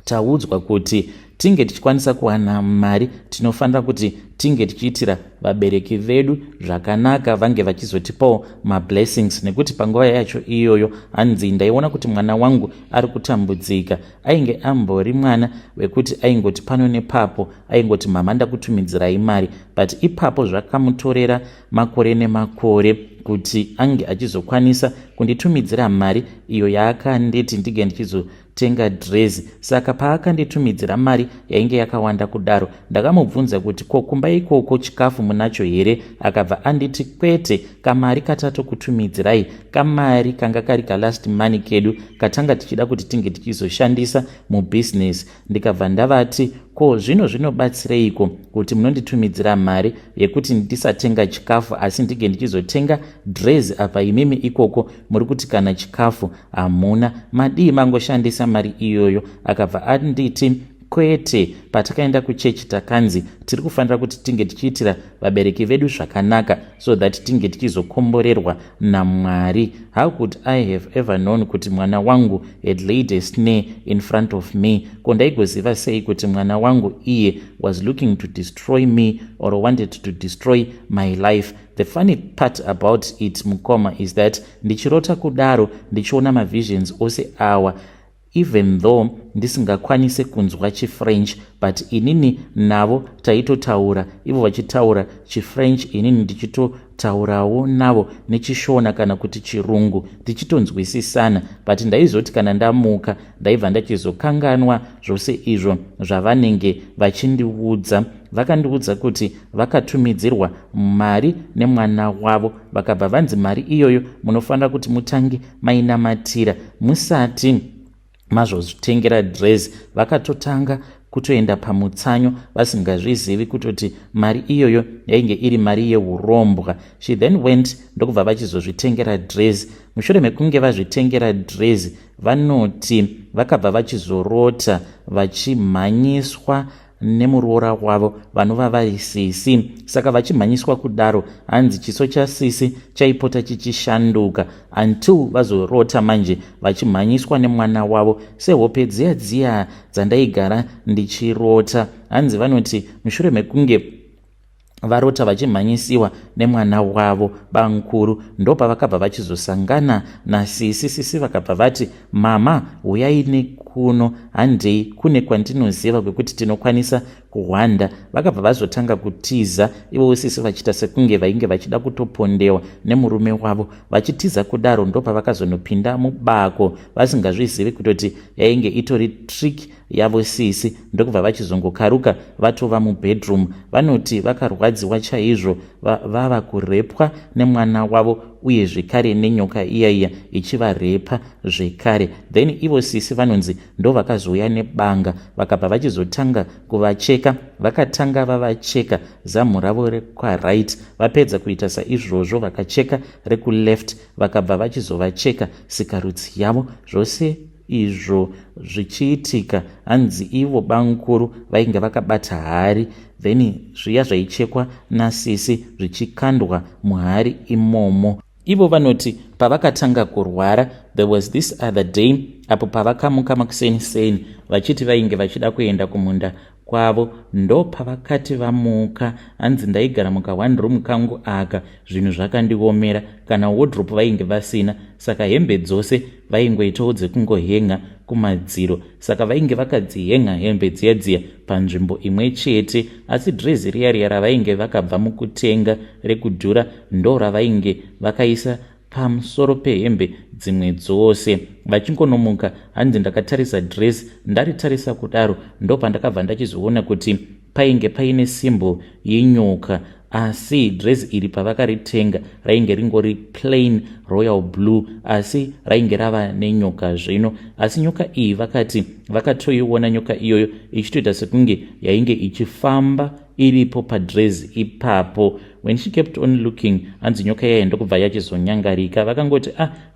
taudzwa kuti tinge tichikwanisa kuwana mari tinofanira kuti tinge tichiitira vabereki vedu zvakanaka vange vachizotipawo mablessings. Nekuti panguva yacho iyoyo hanzi ndaiona kuti mwana wangu ari kutambudzika. Ainge ambori mwana wekuti aingoti pano nepapo aingoti mama ndakutumidzirai mari, but ipapo zvakamutorera makore nemakore kuti ange achizokwanisa kunditumidzira mari iyo yaakanditi ndige ndichizotenga dress. Saka paakanditumidzira mari yainge yakawanda kudaro ndakamubvunza kuti ko kumba ikoko chikafu munacho here? Akabva anditi kwete, kamari katatokutumidzirai kamari kanga kari kalast money kedu katanga tichida kuti tinge tichizoshandisa mubusiness. Ndikabva ndavati ko zvino zvinobatsireiko kuti munonditumidzira mari yekuti ndisatenga chikafu asi ndige ndichizotenga dress apa imimi ikoko muri kuti kana chikafu hamuna, madii mangoshandisa mari iyoyo? Akabva anditi kwete, patakaenda kuchechi takanzi tiri kufanira kuti tinge tichiitira vabereki vedu zvakanaka so that tinge tichizokomborerwa naMwari. How could I have ever known kuti mwana wangu had laid a snare in front of me? Ko ndaigoziva sei kuti mwana wangu iye was looking to destroy me or wanted to destroy my life? The funny part about it mukoma is that ndichirota kudaro ndichiona mavisions ose awa even though ndisingakwanise kunzwa chiFrench, but inini navo taitotaura, ivo vachitaura chiFrench, inini ndichitotaurawo navo nechishona kana kuti chirungu tichitonzwisisana. But ndaizoti kana ndamuka ndaibva ndachizokanganwa zvose izvo zvavanenge vachindiudza. Vakandiudza kuti vakatumidzirwa mari nemwana wavo, vakabva vanzi mari iyoyo munofanira kuti mutange mainamatira musati mazvozvitengera dress. Vakatotanga kutoenda pamutsanyo vasingazvizivi kutoti mari iyoyo yainge iri mari yeurombwa. She then went ndokubva vachizozvitengera dress. Mushure mekunge vazvitengera dress vanoti vakabva vachizorota vachimhanyiswa nemuroora wavo vanova vari Sisi. Saka vachimhanyiswa kudaro hanzi chiso chaSisi chaipota chichishanduka until vazorota manje vachimhanyiswa nemwana wavo sehope dziya dziya dzandaigara ndichirota. Hanzi vanoti mushure mekunge varota vachimhanyisiwa nemwana wavo bankuru ndopavakabva vachizosangana naSisi. Sisi vakabva vati mama uyai nekuno, handei kune kwandinoziva kwekuti tinokwanisa kuhwanda. Vakabva vazotanga kutiza ivo Sisi vachiita sekunge vainge vachida kutopondewa nemurume wavo. Vachitiza kudaro ndopavakazonopinda mubako vasingazvizivi kutoti yainge itori trick yavo Sisi. Ndokubva vachizongokaruka vatova mubedroom. Vanoti vakarwadziwa chaizvo, vava kurepwa nemwana wavo uye zvekare nenyoka iya ichivarepa zvekare. Then ivo Sisi vanonzi ndo vakazouya nebanga vakabva vachizotanga kuvacheka. Vakatanga vavacheka zamu ravo rekwa-right, vapedza kuita saizvozvo vakacheka reku-left, vakabva vachizovacheka sikarudzi yavo. Zvose izvo zvichiitika hanzi ivo bankuru vainge vakabata hari, then zviya zvaichekwa naSisi zvichikandwa muhari imomo. Ivo vanoti pavakatanga kurwara, there was this other day apo pavakamuka makuseni-seni vachiti vainge vachida kuenda kumunda kwavo ndo pavakati vamuka. Hanzi ndaigara muka one room kangu aka zvinhu zvakandiomera, kana wardrobe vainge vasina, saka hembe dzose vaingoitawo dzekungohenga kumadziro, saka vainge vakadzihenga hembe dziya panzvimbo imwe chete, asi drezi riya ravainge vakabva mukutenga rekudhura ndo ravainge vakaisa pamusoro pehembe dzimwe dzose. Vachingonomuka, hanzi ndakatarisa dress, ndaritarisa kudaro ndo pandakabva ndachizoona kuti painge paine symbol yenyoka, asi dress iri pavakaritenga rainge ringori plain royal blue, asi rainge rava nenyoka zvino. Asi nyoka iyi vakati vakatoiona nyoka iyoyo ichitoita sekunge yainge ichifamba iripo padress ipapo. When she kept on looking, hanzi nyoka yaya ndokubva yachizonyangarika. Vakangoti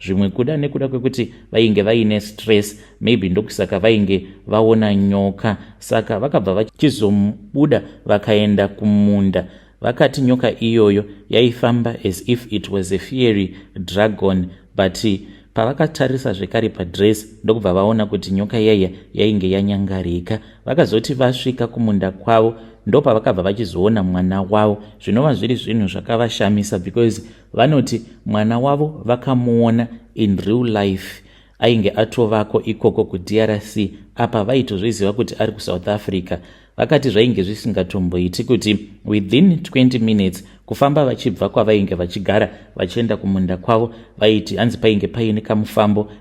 zvimwe kuda nekuda kwekuti vainge vaine stress, maybe ndokusaka vainge vaona nyoka, saka vakabva vachizobuda vakaenda kumunda. Vakati nyoka iyoyo yaifamba as if it was a fiery dragon, but pavakatarisa zvekare padress ndokubva vaona kuti nyoka yaya yainge yanyangarika. Vakazoti vasvika kumunda kwavo ndo pavakabva vachizoona mwana wavo. Zvinova zviri zvinhu zvakavashamisa because vanoti mwana wavo vakamuona in real life, ainge atovako ikoko kuDRC, apa vaitozviziva kuti ari kuSouth Africa. Vakati zvainge zvisingatomboiti kuti within 20 minutes kufamba vachibva kwavainge vachigara vachienda kumunda kwavo, vaiti hanzi painge paine kamufambo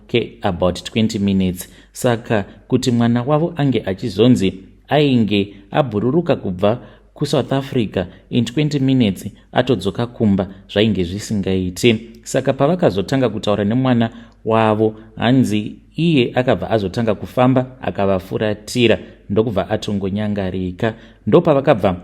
about 20 minutes. Saka kuti mwana wavo ange achizonzi ainge abhururuka kubva kuSouth Africa in 20 minutes atodzoka kumba, zvainge zvisingaiti. Saka pavakazotanga kutaura nemwana wavo, hanzi iye akabva azotanga kufamba akavafuratira ndokubva atongonyangarika. Ndo pavakabva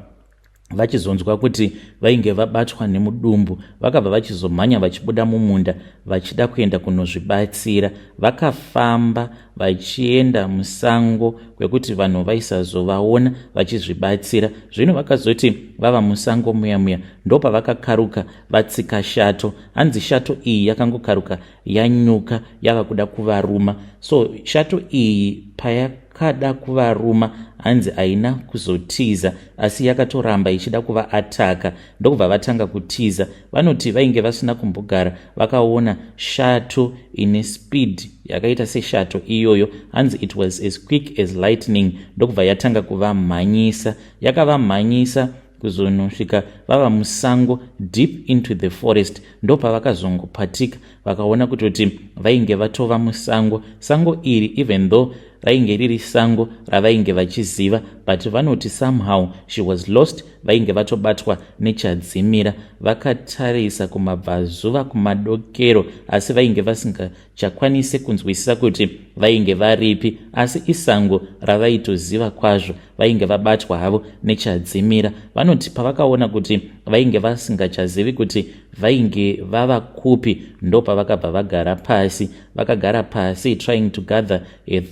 vachizonzwa kuti vainge vabatwa nemudumbu, vakabva vachizomhanya vachibuda mumunda vachida kuenda kunozvibatsira. Vakafamba vachienda musango kwekuti vanhu vaisazovaona vachizvibatsira. Zvino vakazoti vava musango muya ndo pavakakaruka vatsika shato. Hanzi shato iyi yakangokaruka yanyuka yava kuda kuvaruma. So shato iyi payakada kuvaruma, hanzi haina kuzotiza asi yakatoramba ichida kuva ataka. Ndokubva vatanga kutiza. Vanoti vainge vasina kumbogara vakaona shato ine speed yakaita seshato iyoyo, hanzi it was as quick as lightning. Ndokubva yatanga kuvamhanyisa, yakavamhanyisa kuzonosvika vava musango deep into the forest. Ndo pavakazongopatika vakaona kutoti vainge vatova musango. Sango iri even though rainge riri sango ravainge vachiziva, but vanoti somehow she was lost. Vainge vatobatwa nechadzimira. Vakatarisa kumabvazuva kumadokero, asi vainge vasingachakwanisi kunzwisisa kuti vainge varipi, asi isango ravaitoziva kwazvo. Vainge vabatwa havo nechadzimira. Vanoti pavakaona kuti vainge vasingachazivi kuti vainge vava kupi, ndo pavakabva vagara pasi. Vakagara pasi trying to gather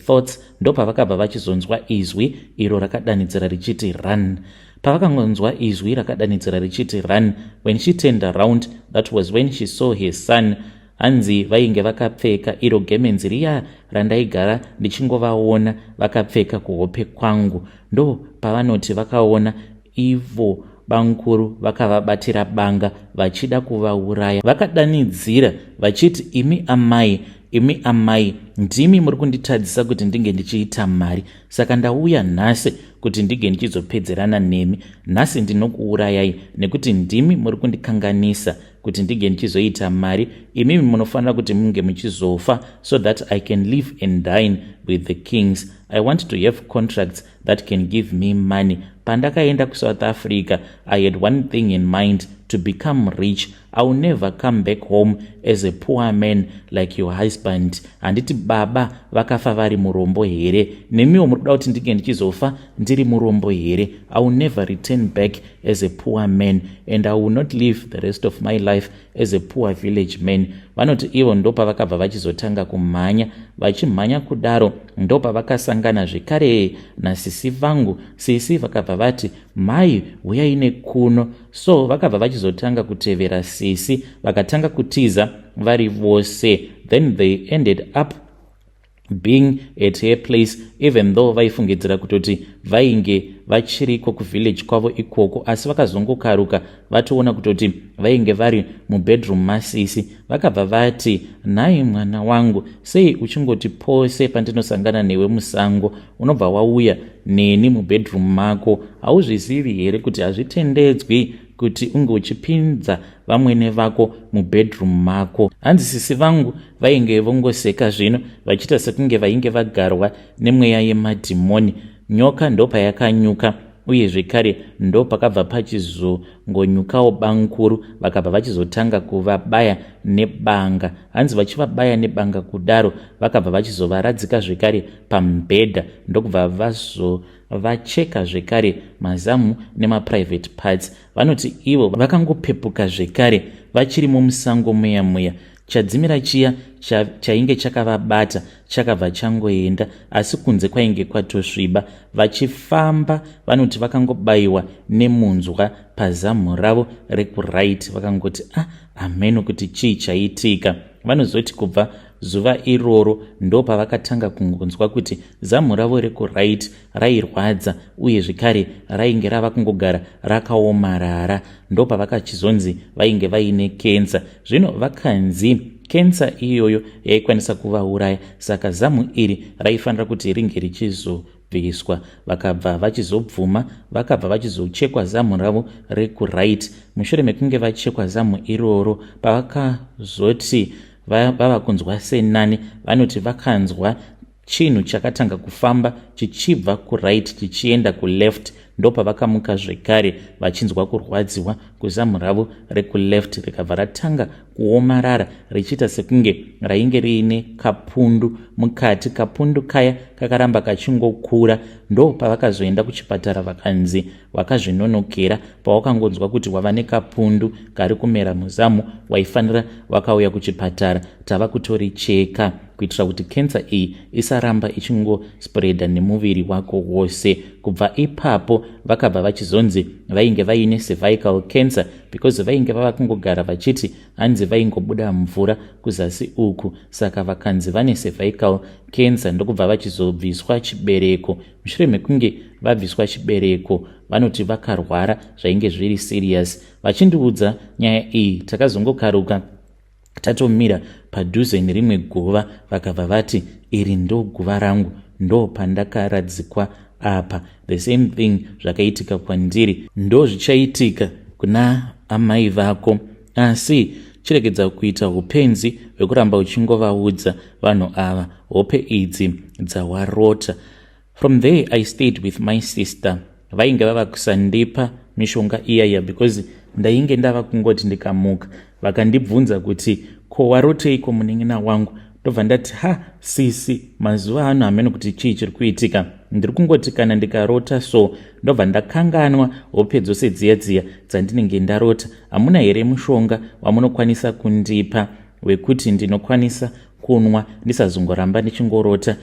thoughts. Ndo pavakabva vachizonzwa izwi iro rakadanidzira richiti run. Pavakangonzwa izwi rakadanidzira richiti run, when she turned around, that was when she saw her son. Hanzi vainge vakapfeka iro gemenzi riya randaigara ndichingovaona vakapfeka kuhope kwangu. Ndo pavanoti vakaona ivo bankuru vakavabatira banga vachida kuvauraya. Vakadanidzira vachiti, imi amai, ndimi muri kunditadzisa kuti ndinge ndichiita mari, saka ndauya nhasi kuti ndige ndichizopedzerana nemi. Nhasi ndinokuurayai nekuti ndimi muri kundikanganisa kuti ndige ndichizoita mari. Imi munofanira kuti munge muchizofa so that I can live and dine with the kings. I want to have contracts that can give me money. Pandakaenda kuSouth Africa, I had one thing in mind, to become rich. I will never come back home as a poor man like your husband. Handiti baba vakafa vari murombo here, nemiwo muri kuda kuti ndige ndichizofa ndiri murombo here. I will never return back as a poor man, and I will not live the rest of my life as a poor village man. Vanoti ivo ndo pavakabva vachizotanga kumhanya. Vachimhanya kudaro ndo pavakasangana zvekare nasisi vangu. Sisi vakabva vati, mai uyai nekuno. So vakabva vachizotanga kutevera sisi, vakatanga kutiza vari vose. Then they ended up being at her place, even though vaifungidzira kutoti vainge vachiriko kuvillage kwavo ikoko, asi vakazongokaruka vatoona kutoti vainge vari mubedroom masisi. Vakabva vati, nhai mwana wangu, sei uchingoti pose pandinosangana newe musango unobva wauya neni mubedroom mako? Hauzvizivi here kuti hazvitendedzwi kuti unge uchipinza vamwene vako mubedroom mako? Hanzi sisi vangu vainge vongoseka zvino vachiita sekunge vainge vagarwa nemweya yemadhimoni. Nyoka ndopayakanyuka, uye zvekare ndopakabva pachizongonyukawo banguru, vakabva vachizotanga kuvabaya nebanga. Hanzi vachivabaya nebanga kudaro, vakabva vachizovaradzika zvekare pamubhedha, ndokubva vazovacheka zvekare mazamu nemaprivate parts. Vanoti ivo vakangopepuka zvekare vachiri mumusango muya chadzimira chiya chainge chakavabata chakabva changoenda, asi kunze kwainge kwatosviba. Vachifamba vanoti vakangobayiwa nemunzwa pazamu ravo rekuright, vakangoti ameno kuti chii chaitika. Vanozoti kubva zuva iroro ndopavakatanga kungonzwa kuti zamu ravo rekuright rairwadza, uye zvekare rainge rava kungogara rakaomarara. Ndopavakachizonzi vainge vaine kensa. Zvino vakanzi kensa iyoyo yaikwanisa kuvauraya, saka zamu iri raifanira kuti ringe richizobviswa. Vakabva vachizobvuma, vakabva vachizochekwa zamu ravo rekuright. Mushure mekunge vachekwa zamu iroro, pavakazoti vava kunzwa senani, vanoti vakanzwa chinhu chakatanga kufamba chichibva kuright chichienda kuleft. Ndopavakamuka zvekare vachinzwa kurwadziwa kuzamu ravo rekuleft, rikabva ratanga kuomarara richiita sekunge rainge riine kapundu mukati. Kapundu kaya kakaramba kachingokura. Ndopavakazoenda kuchipatara, vakanzi vakazvinonokera pavakangonzwa kuti wava nekapundu kari kumera muzamu, waifanira wakauya kuchipatara, tava kutoricheka kuitira kuti kensa iyi isaramba ichingospreada nemuviri wako wose. Kubva ipapo vakabva vachizonzi vainge vaine cervical cancer, because vainge vava kungogara vachiti hanzi vaingobuda mvura kuzasi uku, saka vakanzi vane cervical cancer. Ndokubva vachizobviswa chibereko. Mushure mekunge vabviswa chibereko, vanoti vakarwara zvainge zviri serious. Vachindiudza nyaya iyi, takazongokaruka tatomira padhuze nerimwe guva, vakabva vati iri ndo guva rangu, ndo pandakaradzikwa apa. The same thing zvakaitika kwandiri ndo zvichaitika kuna amai vako, asi chiregedza kuita upenzi hwekuramba uchingovaudza vanhu ava hope idzi dzawarota. From there I stayed with my sister. Vainge vava kusandipa mishonga iyaya because ndainge ndava kungoti ndikamuka vakandibvunza kuti ko waroteiko munin'ina wangu? Ndobva ndati sisi, mazuva ano hameno kuti chii chiri kuitika, ndiri kungoti kana ndikarota so. Ndobva ndakanganwa hope dzose dziya dzandinenge ndarota. Hamuna here mushonga wamunokwanisa kundipa wekuti ndinokwanisa kunwa ndisazongoramba ndichingorota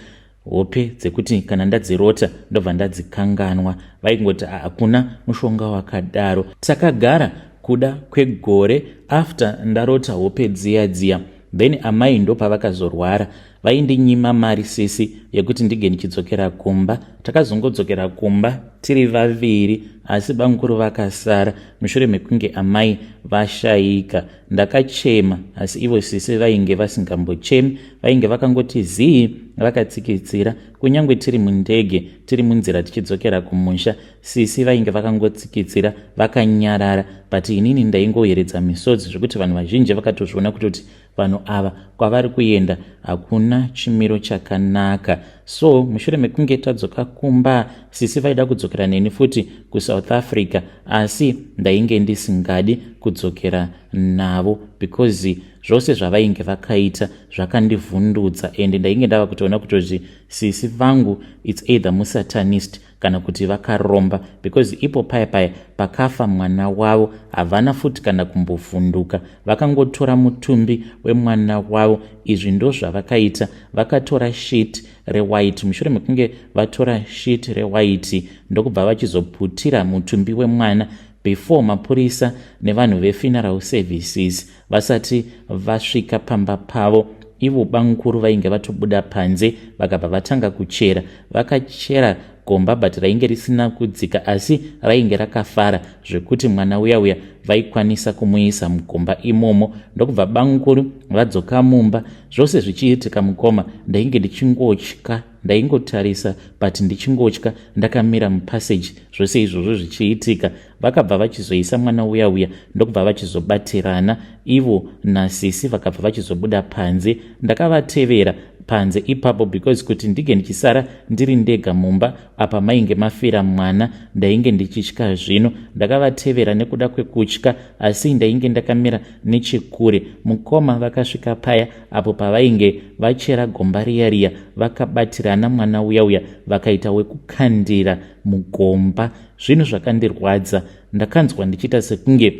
hope dzekuti kana ndadzirota ndobva ndadzikanganwa? Vaingoti hakuna mushonga wakadaro. Takagara kuda kwegore after ndarota hope dziya. Then amai ndo pavakazorwara, vaindinyima mari sisi yekuti ndige ndichidzokera kumba. Takazongodzokera kumba tiri vaviri, asi banguru vakasara. Mushure mekunge amai vashayika, ndakachema, asi ivo sisi vainge vasingambochemi. Vainge vakangoti zii vakatsikitsira. Kunyange tiri mundege, tiri munzira tichidzokera kumusha, sisi vainge vakangotsikitsira vakanyarara. But inini ndaingoyeredza misodzi zvekuti vanhu vazhinji vakatozviona kutoti vanhu ava kwavari kuenda hakuna chimiro chakanaka. So mushure mekunge tadzoka kumba, sisi vaida kudzokera neni futi kuSouth Africa, asi ndainge ndisingadi kudzokera navo because zvose zvavainge vakaita zvakandivhundutsa, and ndainge ndava kutoona kutoti sisi vangu it's either musatanist kana kuti vakaromba, because ipo paya pakafa mwana wavo havana futi kana kumbovhunduka. Vakangotora mutumbi wemwana wavo. Izvi ndo zvavakaita, vakatora sheet rewhite. Mushure mekunge vatora sheet rewhite, ndokubva vachizoputira mutumbi wemwana before mapurisa nevanhu vefuneral services vasati vasvika pamba pavo. ivo bangukuru vainge vatobuda panze vakabva vatanga kuchera. Vakachera gomba but rainge risina kudzika asi rainge rakafara zvekuti mwana uya vaikwanisa kumuisa mugomba imomo. Ndokubva bangukuru vadzoka mumba, zvose zvichiitika mukoma ndainge ndichingotya, ndaingotarisa but ndichingotya ndakamira mupassage zvose izvozvo zvichiitika. Vakabva vachizoisa mwana uya ndokubva vachizobatirana ivo naSisi vakabva vachizobuda panze. Ndakavatevera panze ipapo because kuti ndige ndichisara ndiri ndega mumba apa mainge mafira mwana ndainge ndichitya. Zvino ndakavatevera nekuda kwekutya asi ndainge ndakamira nechekure. Mukoma vakasvika paya apo pavainge vachera gomba riya vakabatirana mwana uya vakaita wekukandira mugomba. Zvinhu zvakandirwadza, ndakanzwa ndichita sekunge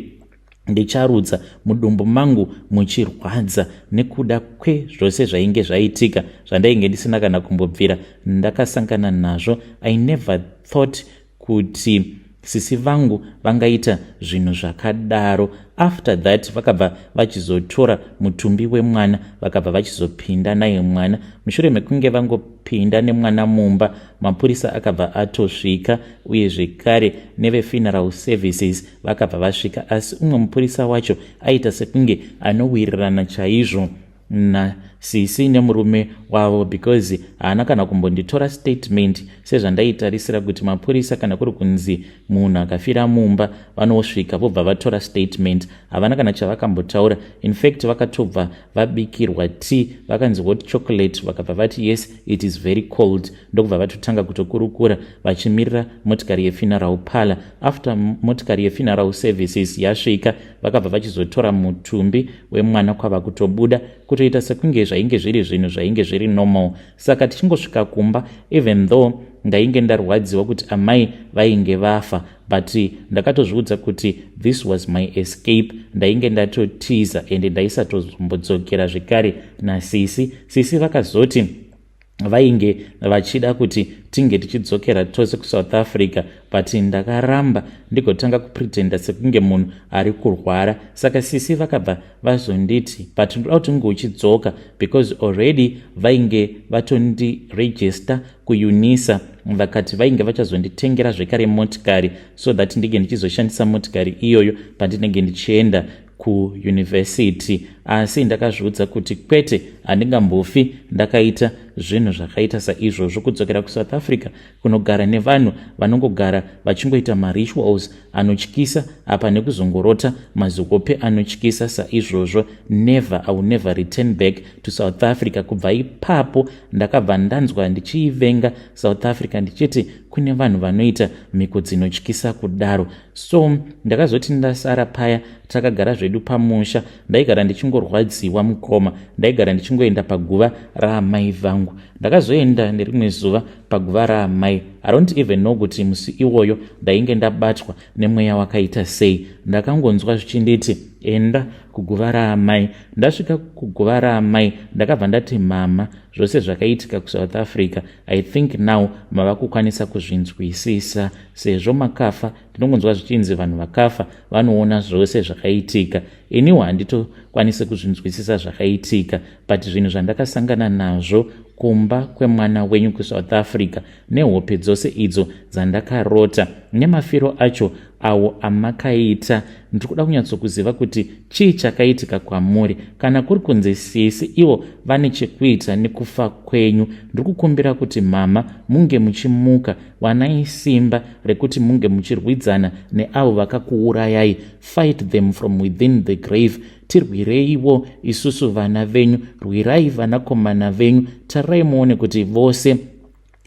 ndicharudza mudumbu mangu muchirwadza nekuda kwezvose zvainge zvaitika zvandainge ndisina kana kumbobvira ndakasangana nazvo. I never thought kuti sisi vangu vangaita zvinhu zvakadaro. After that vakabva vachizotora mutumbi wemwana vakabva vachizopinda naye mwana. Mushure mekunge vangopinda nemwana mumba, mapurisa akabva atosvika uye zvekare nevefuneral services vakabva vasvika, asi umwe mupurisa wacho aita sekunge anowirirana chaizvo naSisi nemurume wavo because haana kana kumbonditora statement sezvandaitarisira kuti mapurisa kana kuri kunzi munhu akafira mumba vanosvika vobva vatora statement. Havana kana chavakambotaura. In fact vakatobva vabikirwa tea vakanzi hot chocolate vakabva vati yes it is very cold, ndokubva vatotanga kutokurukura vachimirira motikari yefuneral parlor. After motikari yefuneral services yasvika vakabva vachizotora mutumbi wemwana kwava kutobuda kutoita sekunge zvainge zviri zvinhu zvainge zviri normal. Saka tichingosvika kumba, even though ndainge ndarwadziwa kuti amai vainge vafa, but ndakatozviudza kuti this was my escape. Ndainge ndatotiza ende ndaisatozombodzokera zvekare naSisi. Sisi vakazoti vainge vachida kuti tinge tichidzokera tose kuSouth Africa, but ndakaramba ndigotanga kupretenda sekunge munhu ari kurwara. Saka Sisi vakabva vazonditi but ndoda kuti unge uchidzoka because already vainge vatondiregister kuUNISA, vakati vainge vachazonditengera zvekare motikari so that ndige ndichizoshandisa motikari iyoyo pandinenge ndichienda kuuniversity. Asi ndakazviudza kuti kwete, handingambofi ndakaita zvinhu zvakaita saizvozvo kudzokera kuSouth Africa kunogara nevanhu vanongogara vachingoita marituals anotyisa apa nekuzongorota mazikope anotyisa saizvozvo. Never, I will never return back to South Africa. Kubva ipapo ndakabva ndanzwa ndichiivenga South Africa ndichiti kune vanhu vanoita mhiko dzinotyisa kudaro. So ndakazoti ndasara paya takagara zvedu pamusha. Ndaigara ndichingorwadziwa mukoma, ndaigara ndichingoenda paguva raamai vangu. Ndakazoenda nerimwe zuva paguva raamai. I don't even know kuti musi iwoyo ndainge ndabatwa nemweya wakaita sei. Ndakangonzwa zvichinditi enda kuguva raamai. Ndasvika kuguva raamai ndakabva ndati mama, zvose zvakaitika kuSouth Africa I think now mava kukwanisa kuzvinzwisisa. Sezvo makafa, ndinongonzwa zvichinzi vanhu vakafa vanoona zvose zvakaitika. Iniwo handitokwanise kuzvinzwisisa zvakaitika, but zvinhu zvandakasangana nazvo kumba kwemwana wenyu kuSouth Africa nehope dzose idzo dzandakarota nemafiro acho awo amakaita, ndiri kuda kunyatsokuziva kuti chii chakaitika kwamuri. Kana kuri kunzi Sisi ivo vane chekuita nekufa kwenyu, ndiri kukumbira kuti mama munge muchimuka, wanai simba rekuti munge muchirwidzana neavo vakakuurayai. Fight them from within the grave. Tirwireiwo isusu vana venyu, rwirai vanakomana venyu. Tararai muone kuti vose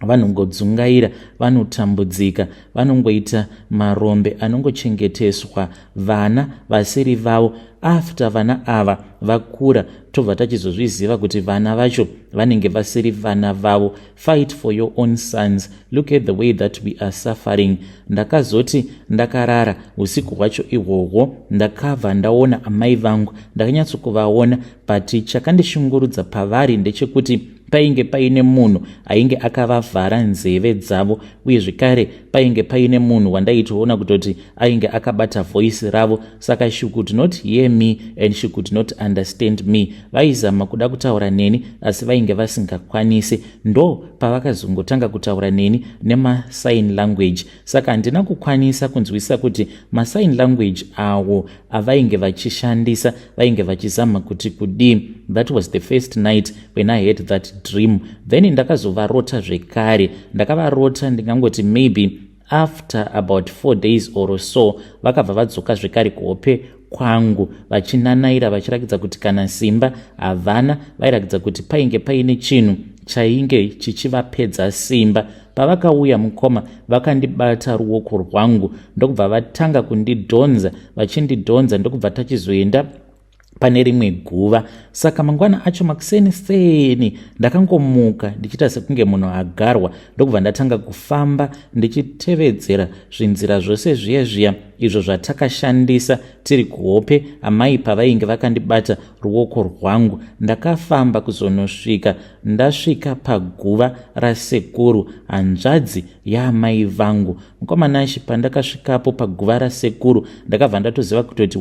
vanongodzungaira, vanotambudzika, vanongoita marombe anongochengeteswa vana vasiri vavo. After vana ava vakura tobva tachizozviziva kuti vana vacho vanenge vasiri vana vavo. Fight for your own sons. Look at the way that we are suffering. Ndakazoti ndakarara usiku hwacho ihwohwo ndakabva ndaona amai vangu, ndakanyatsokuvaona, but chakandishungurudza pavari ndechekuti painge paine munhu ainge akavavhara nzeve dzavo, uye zvekare painge paine munhu wandaitoona kutoti ainge akabata voice ravo, saka she could not hear me and she could not understand me. Vaizama kuda kutaura neni asi vainge vasingakwanisi. Ndo pavakazongotanga kutaura neni nema-sign language. Saka handina kukwanisa kunzwisisa kuti ma-sign language awo avainge vachishandisa vainge vachizama kuti kudii. That was the first night when I had that dream. Then ndakazovarota zvekare. Ndakavarota ndingangoti maybe after about 4 days or so, vakabva vadzoka zvekare kuhope kwangu vachinanaira vachirakidza kuti kana simba havana, vairakidza kuti painge paine chinhu chainge chichivapedza simba. Pavakauya mukoma vakandibata ruoko rwangu ndokubva vatanga kundidhonza, vachindidhonza ndokubva tachizoenda pane rimwe guva. Saka mangwana acho makuseni ndakangomuka ndichita sekunge munhu agarwa, ndokubva ndatanga kufamba ndichitevedzera zvinzira zvose zviya izvo zvatakashandisa tiri kuhope. Amai pavainge vakandibata ruoko rwangu, ndakafamba kuzonosvika ndasvika paguva rasekuru, hanzvadzi yaamai vangu. Mukomanashi pandakasvikapo paguva rasekuru ndakabva ndatoziva kutoti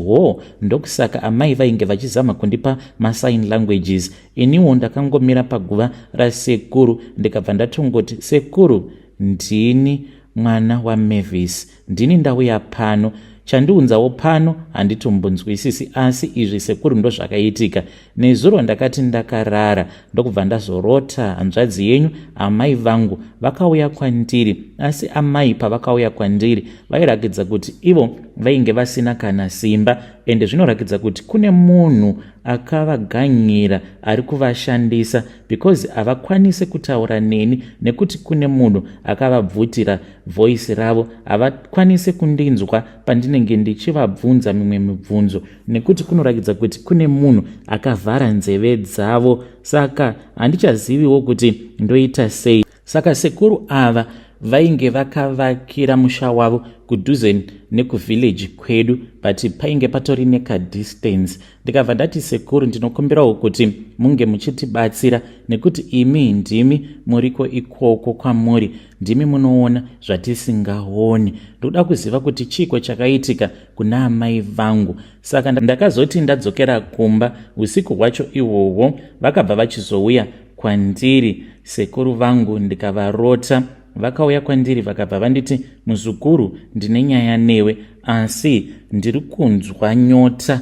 ndokusaka amai vainge vachizama kundipa ma-sign languages. Iniwo ndakangomira paguva rasekuru ndikabva ndatongoti, sekuru, ndini mwana waMavis, ndini ndauya pano. Chandiunzawo pano handitombonzwisisi, asi izvi sekuru ndo zvakaitika. Nezuro ndakati ndakarara ndokubva ndazorota hanzvadzi yenyu amai vangu vakauya kwandiri, asi amai pavakauya kwandiri vairakidza kuti ivo vainge vasina kana simba, ende zvinorakidza kuti kune munhu akavaganyira ari kuvashandisa because havakwanisi kutaura neni nekuti kune munhu akavabvutira voice ravo. Havakwanisi kundinzwa pandinenge ndichivabvunza mimwe mibvunzo nekuti kunorakidza kuti kune munhu akavhara nzeve dzavo. Saka handichaziviwo kuti ndoita sei. Saka sekuru ava vainge vakavakira musha wavo kudhuze nekuvhileji kwedu, but painge patori nekadistance. Ndikabva ndati, sekuru, ndinokumbirawo kuti munge muchitibatsira nekuti imi ndimi muriko ikoko kwamuri, ndimi munoona zvatisingaoni. Ndoda kuziva kuti chiko chakaitika kuna amai vangu. Saka ndakazoti ndadzokera kumba usiku hwacho ihwohwo vakabva vachizouya kwandiri sekuru vangu, ndikavarota. Vakauya kwandiri vakabva vanditi, muzukuru, ndine nyaya newe, asi ndiri kunzwa nyota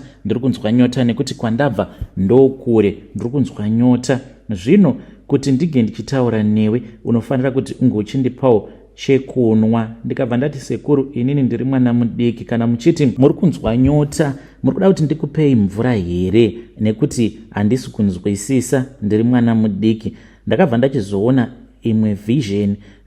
nekuti kwandabva ndokure, ndiri kunzwa nyota. Zvino kuti ndige ndichitaura newe unofanira kuti unge uchindipawo chekunwa. Ndikabva ndati, sekuru, inini ndiri mwana mudiki, kana muchiti muri kunzwa nyota muri kuda kuti ndikupei mvura here? Nekuti handisi kunzwisisa, ndiri mwana mudiki. Ndakabva ndachizoona imwe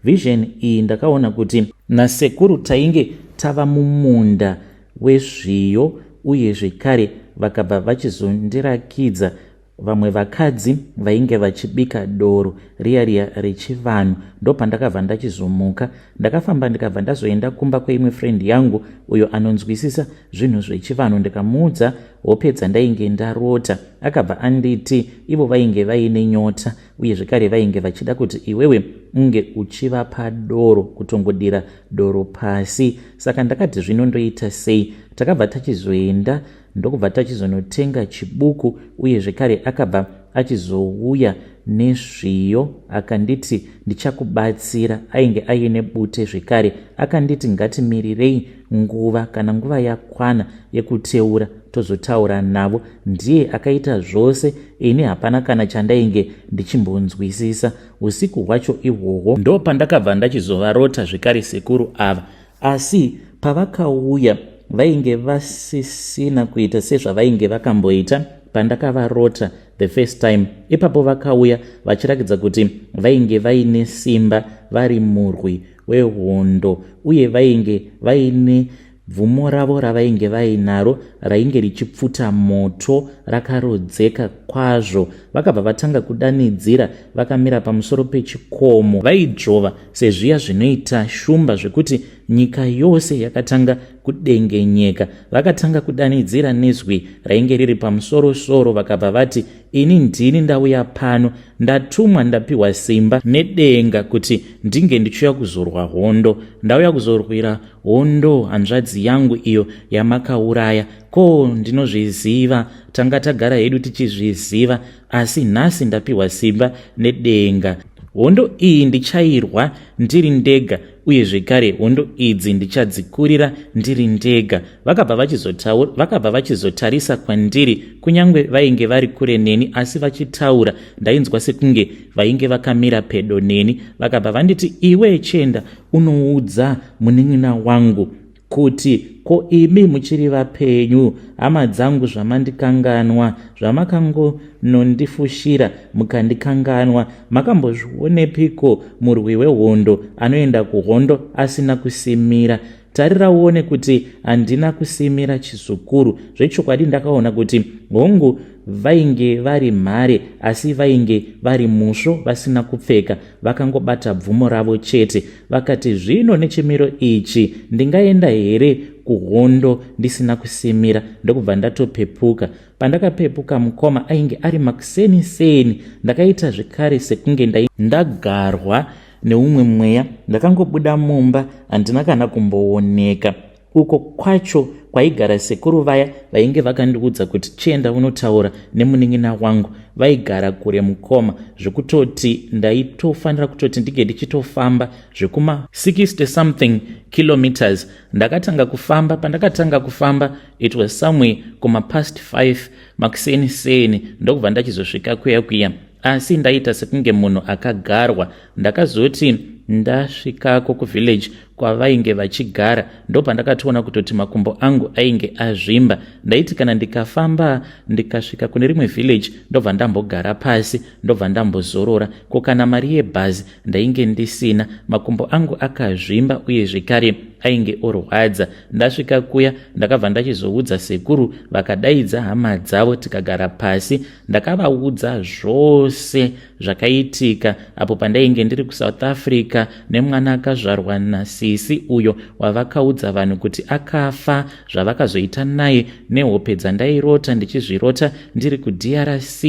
vision iyi ndakaona kuti nasekuru tainge tava mumunda wezviyo, uye zvekare vakabva vachizondirakidza vamwe vakadzi vainge vachibika doro riya rechivanhu. Ndopandakabva ndachizomuka ndakafamba ndikabva ndazoenda kumba kweimwe friend yangu uyo anonzwisisa zvinhu zvechivanhu. Ndikamuudza hope dzandainge ndarota. Akabva anditi ivo vainge vaine nyota, uye zvekare vainge vachida kuti iwewe unge uchivapa doro, kutongodira doro pasi. Saka ndakati zvino ndoita sei? Takabva tachizoenda ndokubva tachizonotenga chibuku, uye zvekare akabva achizouya nezviyo akanditi ndichakubatsira. Ainge aine bute zvekare, akanditi ngatimirirei nguva, kana nguva yakwana yekuteura tozotaura navo. Ndiye akaita zvose, ini hapana kana chandainge ndichimbonzwisisa. Usiku hwacho ihwohwo ndo pandakabva ndachizovarota zvekare sekuru ava, asi pavakauya vainge vasisina kuita sezvavainge vakamboita pandakavarota the first time. Ipapo vakauya vachirakidza kuti vainge vaine simba, vari murwi wehondo, uye vainge vaine bvumo ravo ravainge vainaro rainge richipfuta moto rakarodzeka kwazvo. Vakabva vatanga kudanidzira vakamira pamusoro pechikomo, vaidzvova sezviya zvinoita shumba zvekuti nyika yose yakatanga kudengenyeka. Vakatanga kudanidzira nezwi rainge riri pamusoro-soro vakabva vati, ini ndini ndauya pano, ndatumwa ndapiwa simba nedenga kuti ndinge ndichiuya kuzorwa hondo. Ndauya kuzorwira hondo hanzvadzi yangu iyo yamakauraya. Ko, ndinozviziva, tanga tagara hedu tichizviziva, asi nhasi ndapiwa simba nedenga. Hondo iyi ndichairwa ndiri ndega, uye zvekare hondo idzi ndichadzikurira ndiri ndega. Vakabva vachizotarisa kwandiri, kunyange vainge vari kure neni, asi vachitaura ndainzwa sekunge vainge vakamira pedo neni. Vakabva vanditi, iwe chenda unoudza munin'ina wangu kuti ko imi muchiri vapenyu, hama dzangu, zvamandikanganwa, zvamakangonondifushira mukandikanganwa, makambozvionepiko murwi wehondo anoenda kuhondo asina kusimira? Tarira uone kuti handina kusimira chizukuru. Zvechokwadi ndakaona kuti hongu vainge vari mhare, asi vainge vari musvo vasina kupfeka, vakangobata bvumo ravo chete. Vakati, zvino nechimiro ichi ndingaenda here kuhondo ndisina kusimira? Ndokubva ndatopepuka. Pandakapepuka, mukoma ainge ari makuseniseni. Ndakaita zvekare sekunge ndagarwa neumwe mweya. Ndakangobuda mumba, handina kana kumbooneka. Uko kwacho kwaigara sekuru vaya vainge vakandiudza kuti chienda unotaura nemunin'ina wangu, vaigara kure mukoma, zvekutoti ndaitofanira kutoti ndige ndichitofamba zvekuma 60 something kilometers. Ndakatanga kufamba. Pandakatanga kufamba, it was somewhere kuma past 5 makuseniseni, ndokubva ndachizosvika kuya, asi ndaita sekunge munhu akagarwa. Ndakazoti ndasvikako kuvillage kwavainge vachigara, ndopandakatoona kutoti makumbo angu ainge azvimba. Ndaiti kana ndikafamba ndikasvika kune rimwe village, ndobva ndambogara pasi, ndobva ndambozorora. Ko kana mari yebhazi ndainge ndisina, makumbo angu akazvimba uye zvekare ainge orwadza. Ndasvika kuya, ndakabva ndachizoudza sekuru, vakadaidza hama dzavo, tikagara pasi. Ndakavaudza zvose zvakaitika apo pandainge ndiri kuSouth Africa nemwana akazvarwa naSisi, uyo wavakaudza vanhu kuti akafa, zvavakazoita naye, nehope dzandairota ndichizvirota ndiri kuDRC,